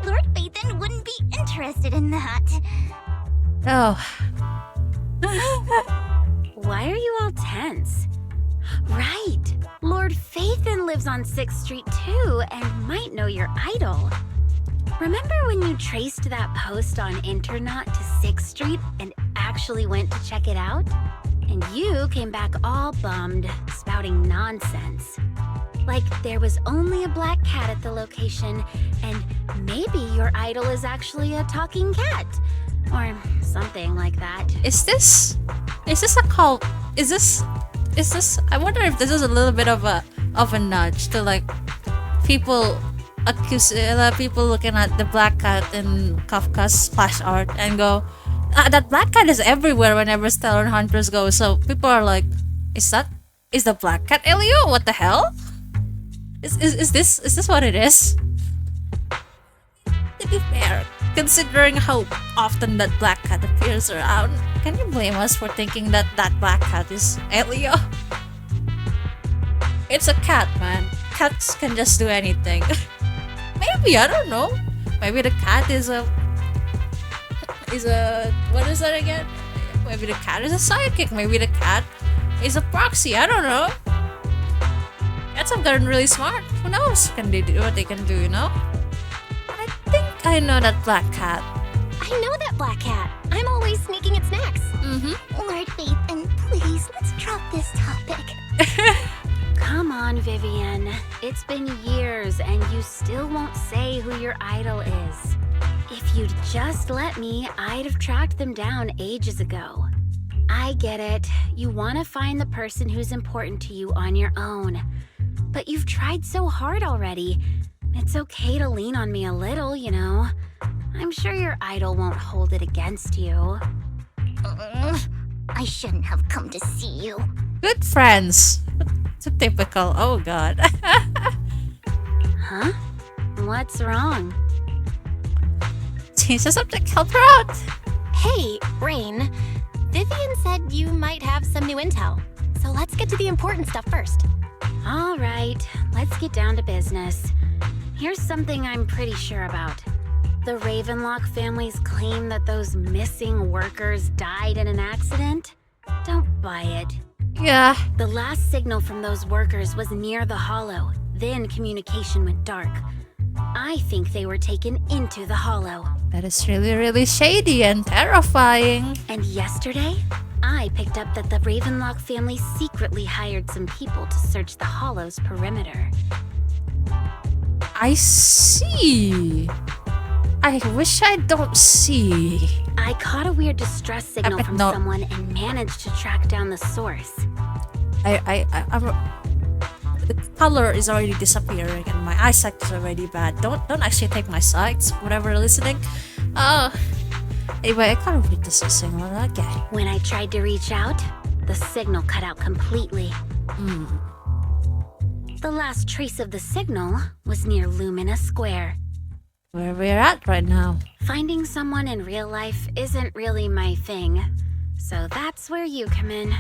Lord Phaethon wouldn't be interested in that. Oh. Why are you all tense? Right, Lord Phaethon lives on 6th Street too and might know your idol. Remember when you traced that post on Internet to 6th Street and actually went to check it out? And you came back all bummed, spouting nonsense. Like there was only a black cat at the location, and maybe your idol is actually a talking cat. Or something like that. Is this a cult? Is this I wonder if this is a little bit of a nudge to like people people looking at the black cat in Kafka's splash art and go, that black cat is everywhere whenever Stellar Hunters go. So people are like, is the black cat Elio? What the hell? Is this what it is? To be fair, considering how often that black cat appears around, can you blame us for thinking that black cat is Elio? It's a cat, man. Cats can just do anything. Maybe, I don't know. Maybe the cat is a what is that again? Maybe the cat is a sidekick. Maybe the cat is a proxy. I don't know. Cats have gotten really smart. Who knows? Can they do what they can do, you know? I think I know that black cat. I know that black cat. I'm always sneaking at snacks. Lord Phaethon, please, let's drop this topic. Come on, Vivian. It's been years and you still won't say who your idol is. If you'd just let me, I'd have tracked them down ages ago. I get it. You want to find the person who's important to you on your own. But you've tried so hard already. It's okay to lean on me a little, you know. I'm sure your idol won't hold it against you. I shouldn't have come to see you. Good friends. It's a typical. Oh god. Huh? What's wrong? Jesus, something help her out. Hey, Rain. Vivian said you might have some new intel. So let's get to the important stuff first. All right, let's get down to business. Here's something I'm pretty sure about. The Ravenlock family's claim that those missing workers died in an accident? Don't buy it. Yeah. The last signal from those workers was near the hollow. Then communication went dark. I think they were taken into the hollow. That is really, really shady and terrifying. And yesterday, I picked up that the Ravenlock family secretly hired some people to search the hollow's perimeter. I see. I wish I don't see. I caught a weird distress signal from someone and managed to track down the source. The color is already disappearing and my eyesight is already bad. Don't actually take my sights, whatever listening. Anyway, I can't read this signal again. When I tried to reach out, the signal cut out completely. The last trace of the signal was near Lumina Square. Where we're at right now. Finding someone in real life isn't really my thing, so that's where you come in.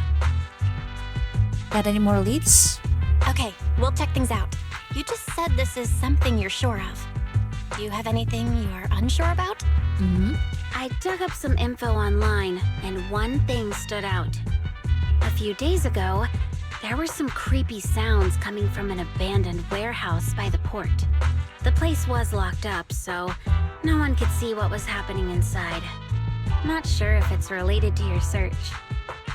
Got any more leads? Okay, we'll check things out. You just said this is something you're sure of. Do you have anything you're unsure about? I dug up some info online, and one thing stood out. A few days ago, there were some creepy sounds coming from an abandoned warehouse by the port. The place was locked up, so no one could see what was happening inside. Not sure if it's related to your search.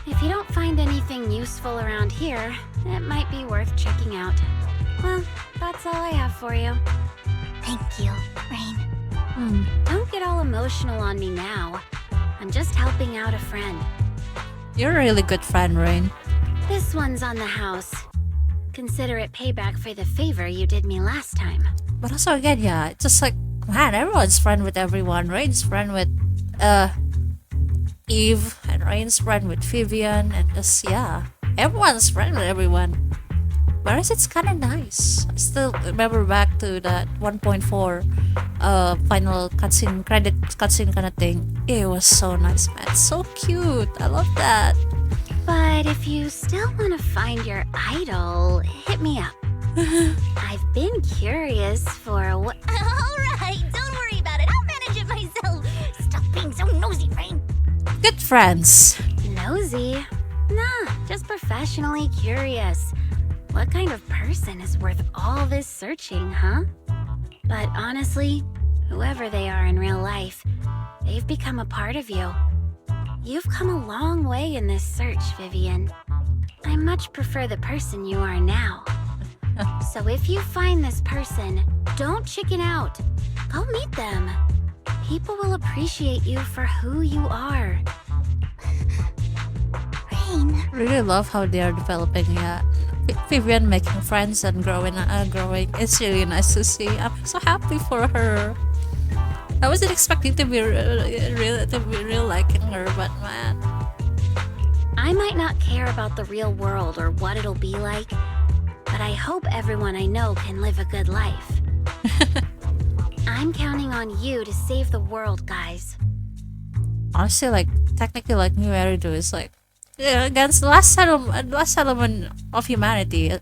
If you don't find anything useful around here, it might be worth checking out. Well, that's all I have for you. Thank you, Rain. Don't get all emotional on me now. I'm just helping out a friend. You're a really good friend, Rain. This one's on the house. Consider it payback for the favor you did me last time. But also again, yeah, it's just like, man, everyone's friend with everyone. Rain's friend with Eve, and Rain's friend with Vivian, and just, yeah, everyone's friend with everyone. Whereas it's kind of nice. I still remember back to that 1.4 final cutscene, credit cutscene kind of thing. It was so nice, man. So cute. I love that. But if you still want to find your idol, hit me up. I've been curious for what. Alright, don't worry about it. I'll manage it myself. Stop being so nosy, Rain. Good friends. Nosy? Nah, just professionally curious. What kind of person is worth all this searching, huh? But honestly, whoever they are in real life, they've become a part of you. You've come a long way in this search, Vivian. I much prefer the person you are now. So if you find this person, don't chicken out. Go meet them. People will appreciate you for who you are. Rain. Really love how they are developing, yeah. Vivian making friends and growing. It's really nice to see. I'm so happy for her. I wasn't expecting to be real liking her, but man. I might not care about the real world or what it'll be like, but I hope everyone I know can live a good life. I'm counting on you to save the world, guys. Honestly, like, technically, like, New Eridu is like, yeah, against the last settlement of humanity.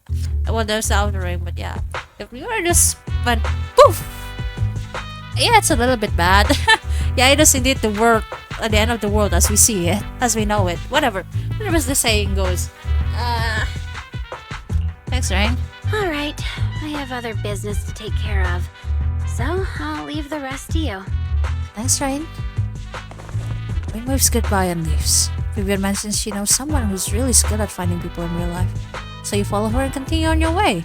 Well, there's the Outer Ring, but yeah. If New Eridu just went poof! Yeah, it's a little bit bad. Yeah, it is indeed the world, at the end of the world as we see it, as we know it. Whatever the saying goes. Thanks, Rain. Alright, I have other business to take care of, so I'll leave the rest to you. Thanks, Rain. Rain waves goodbye and leaves. Vivian mentions she knows someone who's really skilled at finding people in real life, so you follow her and continue on your way.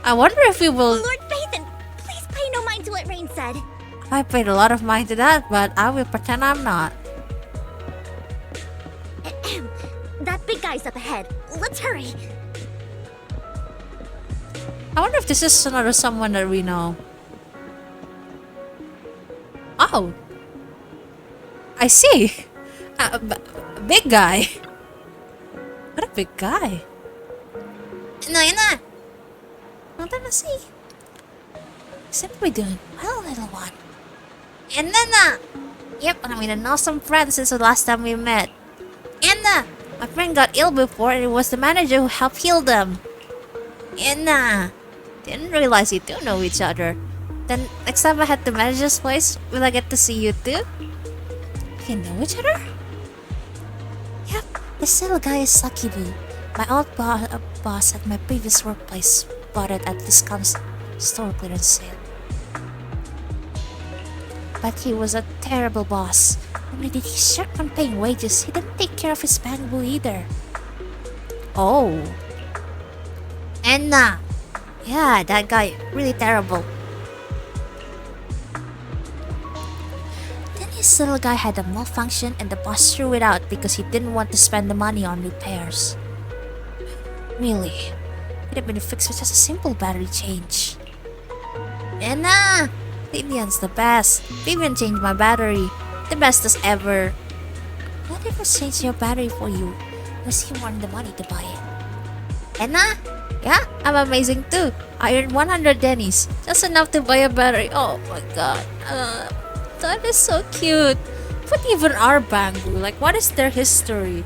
I wonder if we will... Lord Phaethon, please pay no mind to what Rain said. I paid a lot of mind to that, but I will pretend I'm not. That big guy's up ahead. Let's hurry. I wonder if this is another someone that we know. Oh! I see! A big guy! What a big guy! Yun na! What na see? What are we doing? Well, little one. Yan na! Yep, and I made an awesome friend since the last time we met. Yan na! My friend got ill before and it was the manager who helped heal them. Yan na! Didn't realize you two know each other. Then next time I head to manager's place, will I get to see you too? You know each other? Yep, this little guy is Sakibu. My old boss at my previous workplace bought it at discount store clearance sale. But he was a terrible boss. Only did he shirk on paying wages, he didn't take care of his bamboo either. Oh. Yan na! Yeah, that guy, really terrible. Then his little guy had a malfunction and the boss threw it out because he didn't want to spend the money on repairs. Really, it had been fixed with just a simple battery change. Yan na! Vivian's the best. Vivian changed my battery. The bestest ever. What if I changed your battery for you? Because he wanted the money to buy it. Yan na! Yeah, I'm amazing too. I earned 100 dennies, just enough to buy a battery. Oh my god. That is so cute. What even are bamboo? Like, what is their history?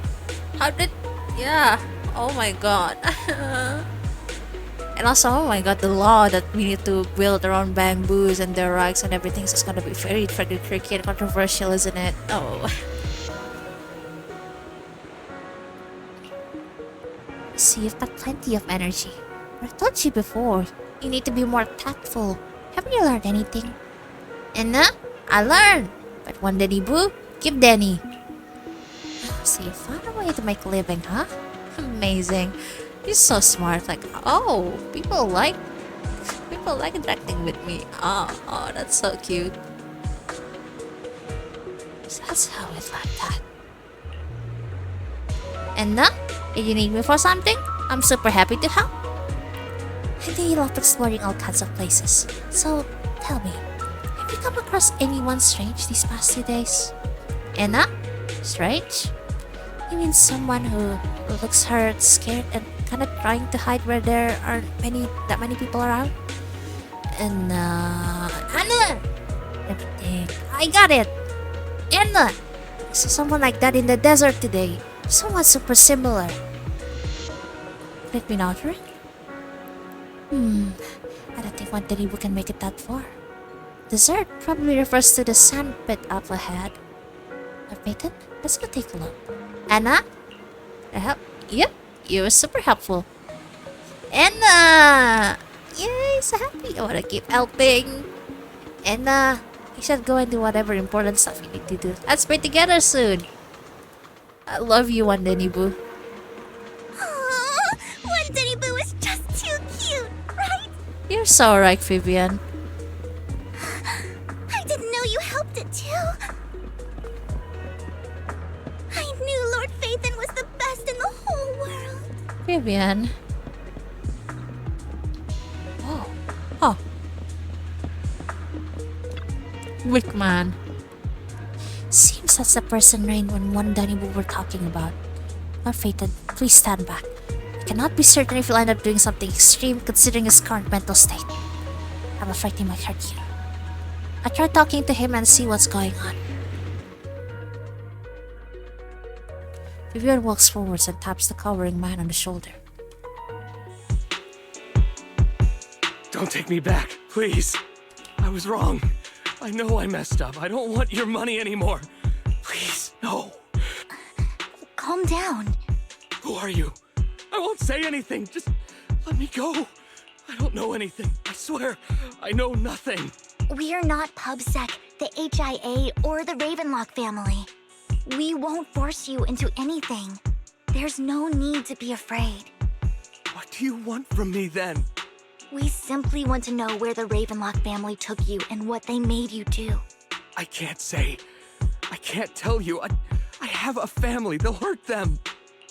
How did... Yeah. Oh my god. And And also, oh my god, the law that we need to build our own bamboos and their rugs and everything is gonna be very tricky and controversial, isn't it? Oh. See, you've got plenty of energy. I told you before, you need to be more tactful. Haven't you learned anything? And I learned. But one Danny Boo, give Danny. So you found a way to make a living, huh? Amazing. You're so smart. Like, oh, people like interacting with me. Oh, that's so cute. So that's how it's like that. And if you need me for something, I'm super happy to help. I know you love exploring all kinds of places. So tell me, have you come across anyone strange these past 2 days? Anna? Strange? You mean someone who looks hurt, scared, and kind of trying to hide where there are that many people around? And Anna! Everything. I got it! Anna! I saw someone like that in the desert today. Someone super similar. Let me not ring? I don't think one Deribu can make it that far. Desert probably refers to the sand pit up ahead. Peyton, let's go take a look. Anna? Help? Yep, you were super helpful. Anna! Yay, so happy. I wanna keep helping. Anna, you should go and do whatever important stuff you need to do. Let's play together soon. I love you, One Denny Boo. One Denny Boo is just too cute, right? You're so right, Vivian. I didn't know you helped it too. I knew Lord Phaethon was the best in the whole world. Vivian. Oh. Oh. Wickman. Seems that's the person Rain and One Danny Boo were talking about. Lord Phaethon, please stand back. I cannot be certain if you'll end up doing something extreme considering his current mental state. I'm afraid he might hurt you. I tried talking to him and see what's going on. Vivian walks forwards and taps the cowering man on the shoulder. Don't take me back, please. I was wrong. I know I messed up. I don't want your money anymore. Please, no. Calm down. Who are you? I won't say anything. Just let me go. I don't know anything. I swear, I know nothing. We're not PubSec, the HIA, or the Ravenlock family. We won't force you into anything. There's no need to be afraid. What do you want from me then? We simply want to know where the Ravenlock family took you and what they made you do. I can't say. I can't tell you. I have a family. They'll hurt them.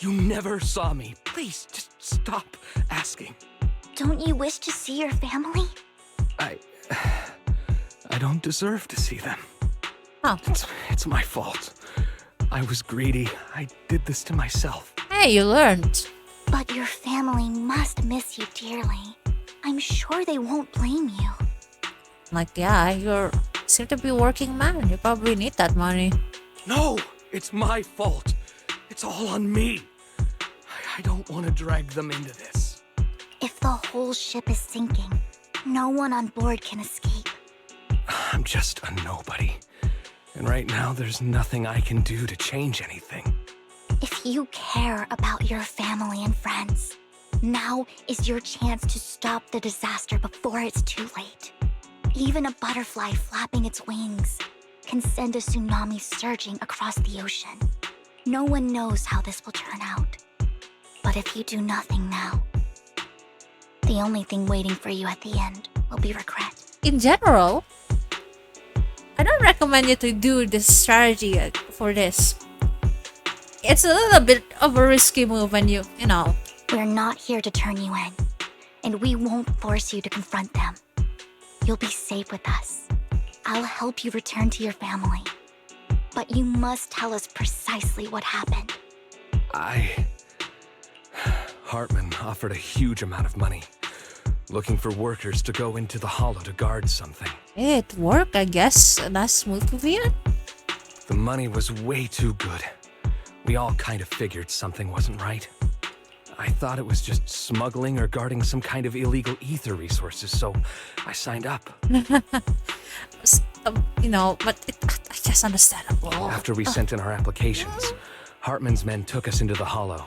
You never saw me. Please, just stop asking. Don't you wish to see your family? I don't deserve to see them. Oh. It's my fault. I was greedy. I did this to myself. Hey, you learned. But your family must miss you dearly. I'm sure they won't blame you. Like, yeah, you seem to be a working man. You probably need that money. No, it's my fault. It's all on me. I don't want to drag them into this. If the whole ship is sinking, no one on board can escape. I'm just a nobody. And right now, there's nothing I can do to change anything. If you care about your family and friends, now is your chance to stop the disaster before it's too late. Even a butterfly flapping its wings can send a tsunami surging across the ocean. No one knows how this will turn out. But if you do nothing now, the only thing waiting for you at the end will be regret. In general, I don't recommend you to do this strategy for this. It's a little bit of a risky move when you know. We're not here to turn you in, and we won't force you to confront them. You'll be safe with us. I'll help you return to your family. But you must tell us precisely what happened. Hartman offered a huge amount of money, looking for workers to go into the hollow to guard something. It worked, I guess. A nice move to be in. The money was way too good. We all kind of figured something wasn't right. I thought it was just smuggling or guarding some kind of illegal ether resources, so I signed up. You know, but I guess understandable. After we sent in our applications, Hartman's men took us into the Hollow.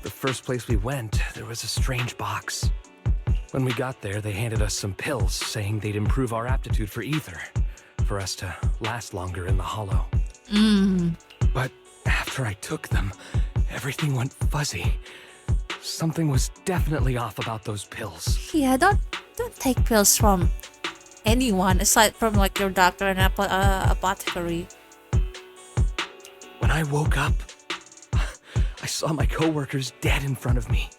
The first place we went, there was a strange box. When we got there, they handed us some pills, saying they'd improve our aptitude for ether, for us to last longer in the Hollow. But after I took them, everything went fuzzy. Something was definitely off about those pills. Yeah, don't take pills from anyone aside from like your doctor and apothecary. When I woke up, I saw my coworkers dead in front of me.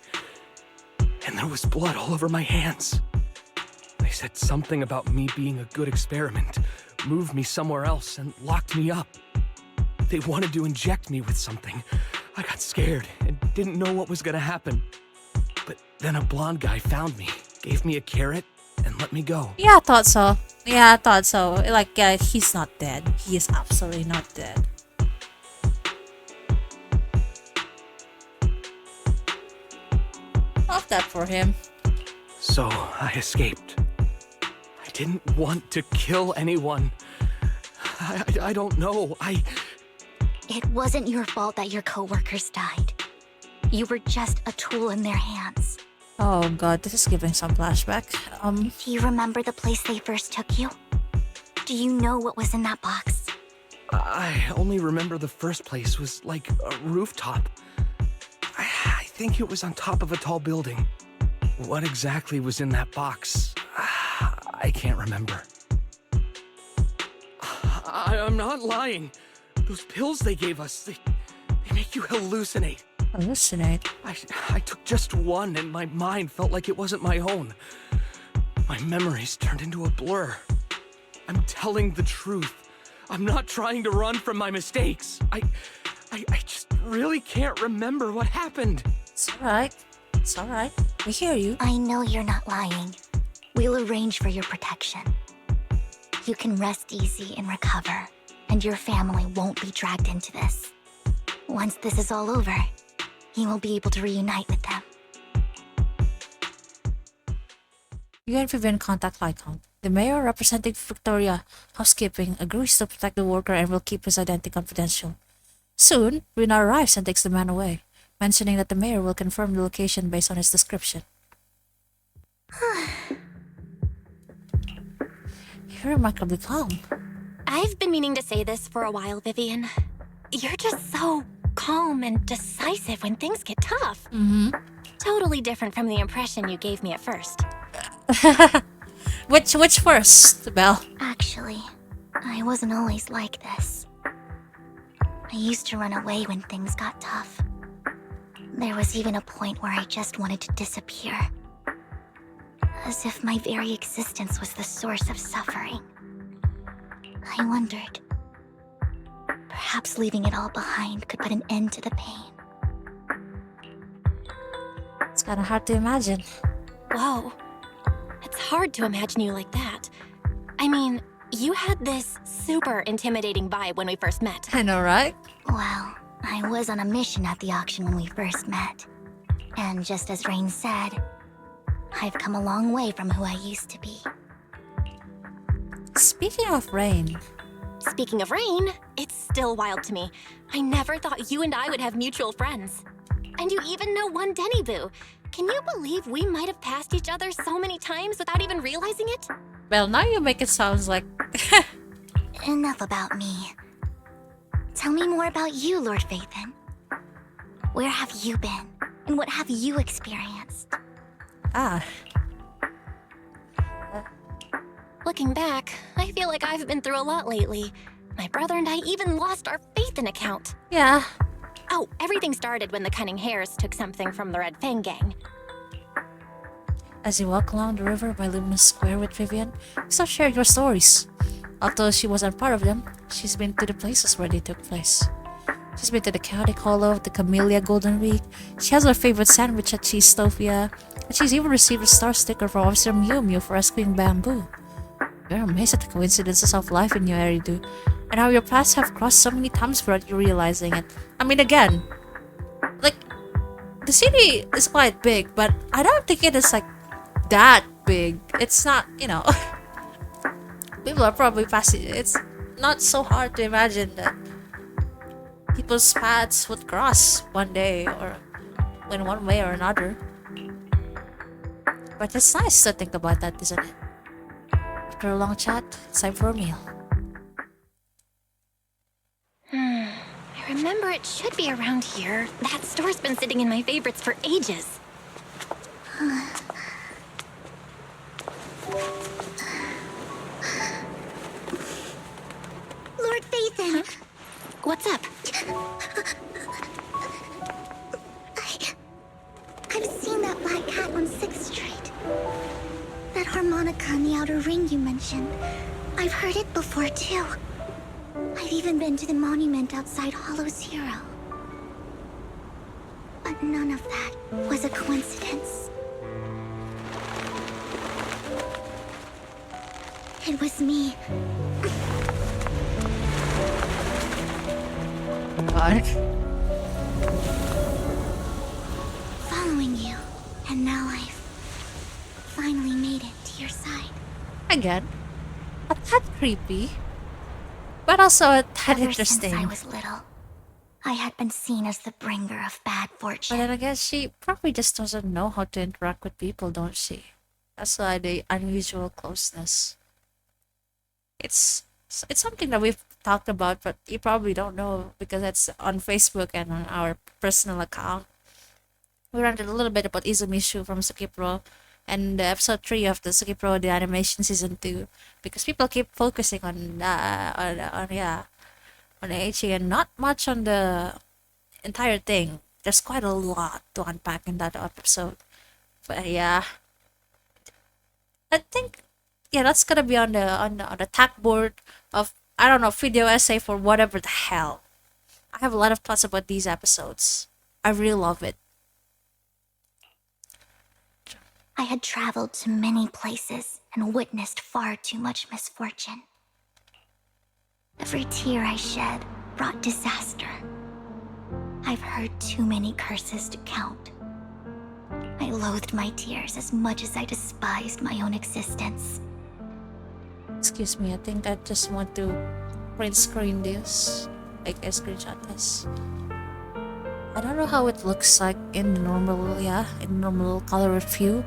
And there was blood all over my hands. They said something about me being a good experiment, moved me somewhere else, and locked me up. They wanted to inject me with something. I got scared and didn't know what was gonna happen. But then a blonde guy found me, gave me a carrot, and let me go. Yeah, I thought so. Yeah, I thought so. Like, yeah, he's not dead. He is absolutely not dead. Love that for him. So I escaped. I didn't want to kill anyone. I don't know. It wasn't your fault that your coworkers died. You were just a tool in their hands. Oh god, this is giving some flashback. Do you remember the place they first took you? Do you know what was in that box? I only remember the first place was like a rooftop. I think it was on top of a tall building. What exactly was in that box? I can't remember. I'm not lying. Those pills they gave us, they make you hallucinate. Hallucinate? I took just one and my mind felt like it wasn't my own. My memories turned into a blur. I'm telling the truth. I'm not trying to run from my mistakes. I just really can't remember what happened. It's alright. It's alright. We hear you. I know you're not lying. We'll arrange for your protection. You can rest easy and recover, and your family won't be dragged into this. Once this is all over, you will be able to reunite with them. You and Vivian contact Lycaon. The mayor representing Victoria Housekeeping agrees to protect the worker and will keep his identity confidential. Soon, Rina arrives and takes the man away, mentioning that the mayor will confirm the location based on his description. You're remarkably calm. I've been meaning to say this for a while, Vivian. You're just so calm and decisive when things get tough. Totally different from the impression you gave me at first. Which first, Belle? Actually, I wasn't always like this. I used to run away when things got tough. There was even a point where I just wanted to disappear. As if my very existence was the source of suffering. I wondered, perhaps leaving it all behind could put an end to the pain. It's kinda hard to imagine. Whoa. It's hard to imagine you like that. I mean, you had this super intimidating vibe when we first met. I know, right? Well, I was on a mission at the auction when we first met. And just as Rain said, I've come a long way from who I used to be. Speaking of Rain. Speaking of Rain, it's still wild to me. I never thought you and I would have mutual friends. And you even know one Denny Boo. Can you believe we might have passed each other so many times without even realizing it? Well, now you make it sound like... Enough about me. Tell me more about you, Lord Phaethon. Where have you been? And what have you experienced? Looking back, I feel like I've been through a lot lately. My brother and I even lost our Phaethon account. Yeah. Oh, everything started when the Cunning Hares took something from the Red Fang gang. As you walk along the river by Luminous Square with Vivian, you start sharing your stories. Although she wasn't part of them, she's been to the places where they took place. She's been to the Chaotic Hollow, the Camellia Golden Week, she has her favorite sandwich at Cheesetopia, and she's even received a star sticker from Officer Mew Mew for rescuing Bamboo. You're amazed at the coincidences of life in New Eridu, and how your paths have crossed so many times without you realizing it. I mean, again, like, the city is quite big, but I don't think it is like that big. It's not, you know, people are probably passing. It's not so hard to imagine that people's paths would cross one day or in one way or another. But it's nice to think about that, isn't it? After a long chat, it's time for a meal. I remember it should be around here. That store's been sitting in my favorites for ages. Lord Phaethon! What's up? I've seen that black cat on 6th Street. That harmonica in the outer ring you mentioned. I've heard it before too. I've even been to the monument outside Hollow Zero. But none of that was a coincidence. It was me. God. Following you. And now I've finally made it to your side. Again, a tad creepy, but also a tad Ever interesting. since I was little, I had been seen as the bringer of bad fortune. But then I guess she probably just doesn't know how to interact with people, don't she? That's why the unusual closeness. It's something that we've talked about, but you probably don't know because it's on Facebook and on our personal account. We ranted a little bit about Izumishu from Tsukipro and episode 3 of the Tsukipro the animation season 2 because people keep focusing on Eiichi and not much on the entire thing. There's quite a lot to unpack in that episode. But yeah, I think that's gonna be on the tag board of, I don't know, video essay for whatever the hell. I have a lot of thoughts about these episodes. I really love it. I had traveled to many places and witnessed far too much misfortune. Every tear I shed brought disaster. I've heard too many curses to count. I loathed my tears as much as I despised my own existence. Excuse me, I think I just want to print screen this. Like I screenshot this. I don't know how it looks like in normal color view.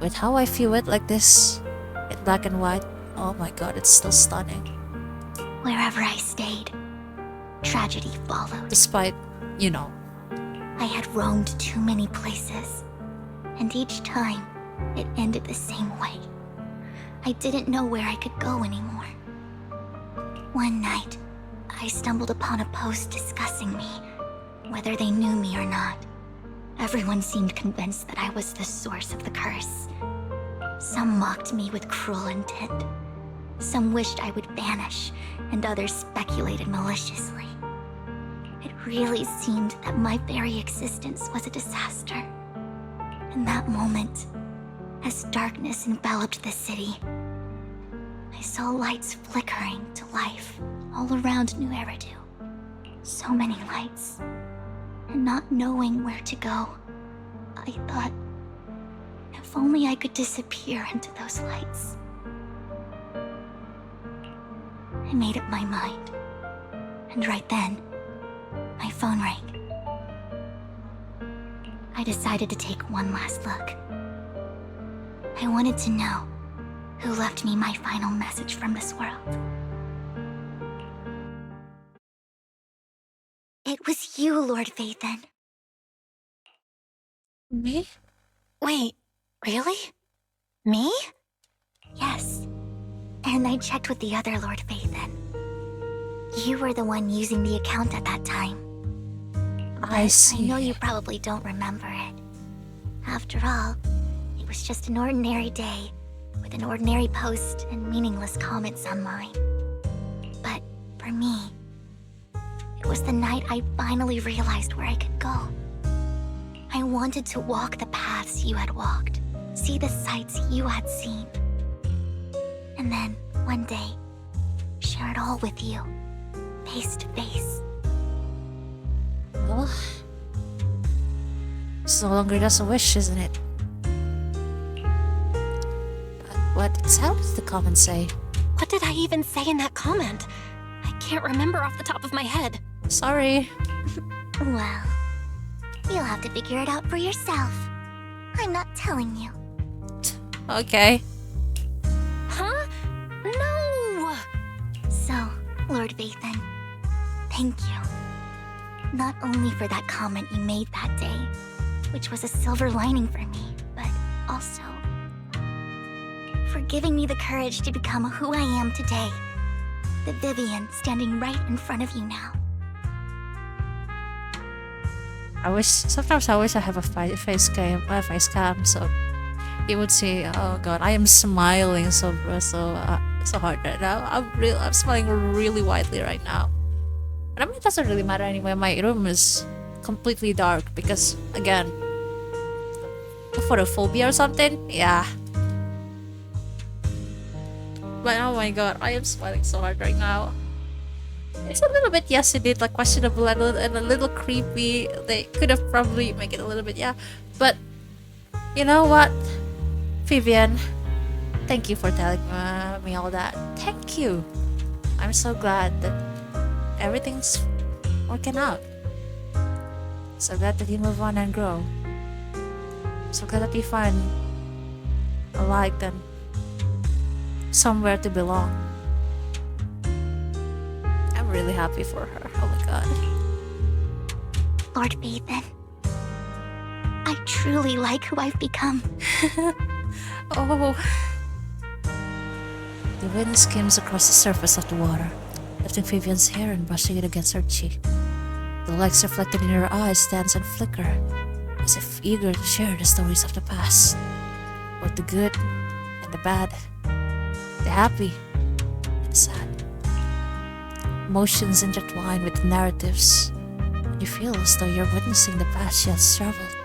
With how I view it like this, in black and white, oh my god, it's still stunning. Wherever I stayed, tragedy followed. Despite, I had roamed too many places, and each time, it ended the same way. I didn't know where I could go anymore. One night, I stumbled upon a post discussing me, whether they knew me or not. Everyone seemed convinced that I was the source of the curse. Some mocked me with cruel intent. Some wished I would vanish, and others speculated maliciously. It really seemed that my very existence was a disaster. In that moment, as darkness enveloped the city, I saw lights flickering to life all around New Eridu. So many lights. And not knowing where to go, I thought, if only I could disappear into those lights. I made up my mind. And right then, my phone rang. I decided to take one last look. I wanted to know who left me my final message from this world. It was you, Lord Phaethon. Me? Wait, really? Me? Yes. And I checked with the other Lord Phaethon. You were the one using the account at that time. I see. I know you probably don't remember it. After all, it was just an ordinary day, with an ordinary post and meaningless comments on mine. But for me, it was the night I finally realized where I could go. I wanted to walk the paths you had walked, see the sights you had seen. And then, one day, share it all with you, face to face. Well, no longer just a wish, isn't it? But what exactly does the comment say? What did I even say in that comment? I can't remember off the top of my head. Sorry. Well, you'll have to figure it out for yourself. I'm not telling you. Okay. Huh? No! So, Lord Vathan, thank you. Not only for that comment you made that day, which was a silver lining for me, but also for giving me the courage to become who I am today. The Vivian standing right in front of you now. Sometimes I wish I have a face cam, so you would see, oh god, I am smiling so hard right now. I'm smiling really widely right now. But I mean, it doesn't really matter anyway. My room is completely dark because, again, photophobia or something. Yeah. But oh my god, I am smiling so hard right now. It's a little bit, yes, indeed, like questionable and a little creepy. They could have probably make it a little bit, yeah. But you know what, Vivian, thank you for telling me all that. Thank you. I'm so glad that everything's working out. So glad that you move on and grow. So glad that you find a light and somewhere to belong. I'm really happy for her. Oh my god. Lord Vathan, I truly like who I've become. Oh. The wind skims across the surface of the water, lifting Vivian's hair and brushing it against her cheek. The lights reflected in her eyes dance and flicker, as if eager to share the stories of the past. Both the good and the bad, the happy and the sad. Emotions intertwine with narratives, and you feel as though you're witnessing the path she has traveled.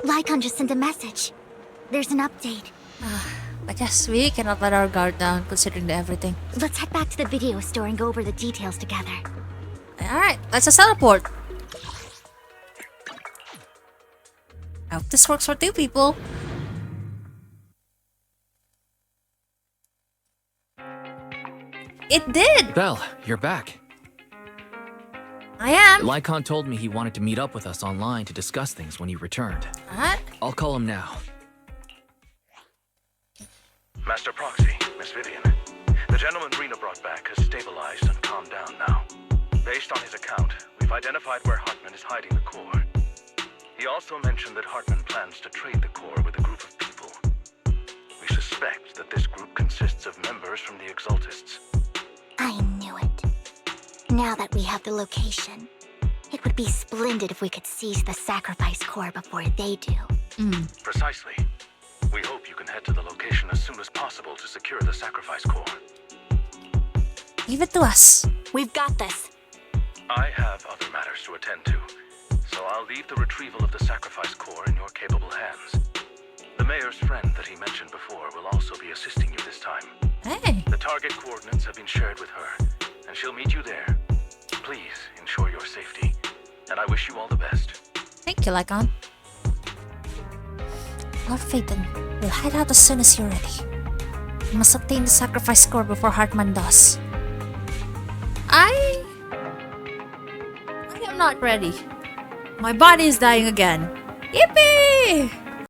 Lycaon just sent a message. There's an update. I guess we cannot let our guard down considering everything. Let's head back to the video store and go over the details together. Alright, let's just teleport. I hope this works for two people. It did! Belle, you're back. I am. Lycaon told me he wanted to meet up with us online to discuss things when he returned. What? I'll call him now. Master Proxy, Miss Vivian. The gentleman Rena brought back has stabilized and calmed down now. Based on his account, we've identified where Hartman is hiding the core. He also mentioned that Hartman plans to trade the core with a group of people. We suspect that this group consists of members from the Exaltists. I knew it. Now that we have the location, it would be splendid if we could seize the sacrifice core before they do. Precisely. We hope you can head to the location as soon as possible to secure the sacrifice core. Leave it to us. We've got this. I have other matters to attend to, so I'll leave the retrieval of the sacrifice core in your capable hands. The mayor's friend that he mentioned before will also be assisting you this time. Hey. The target coordinates have been shared with her, and she'll meet you there. Please ensure your safety, and I wish you all the best. Thank you, Lycaon. Lord Vathan, we'll head out as soon as you're ready. We must obtain the sacrifice core before Hartman does. I am not ready. My body is dying again. Yippee!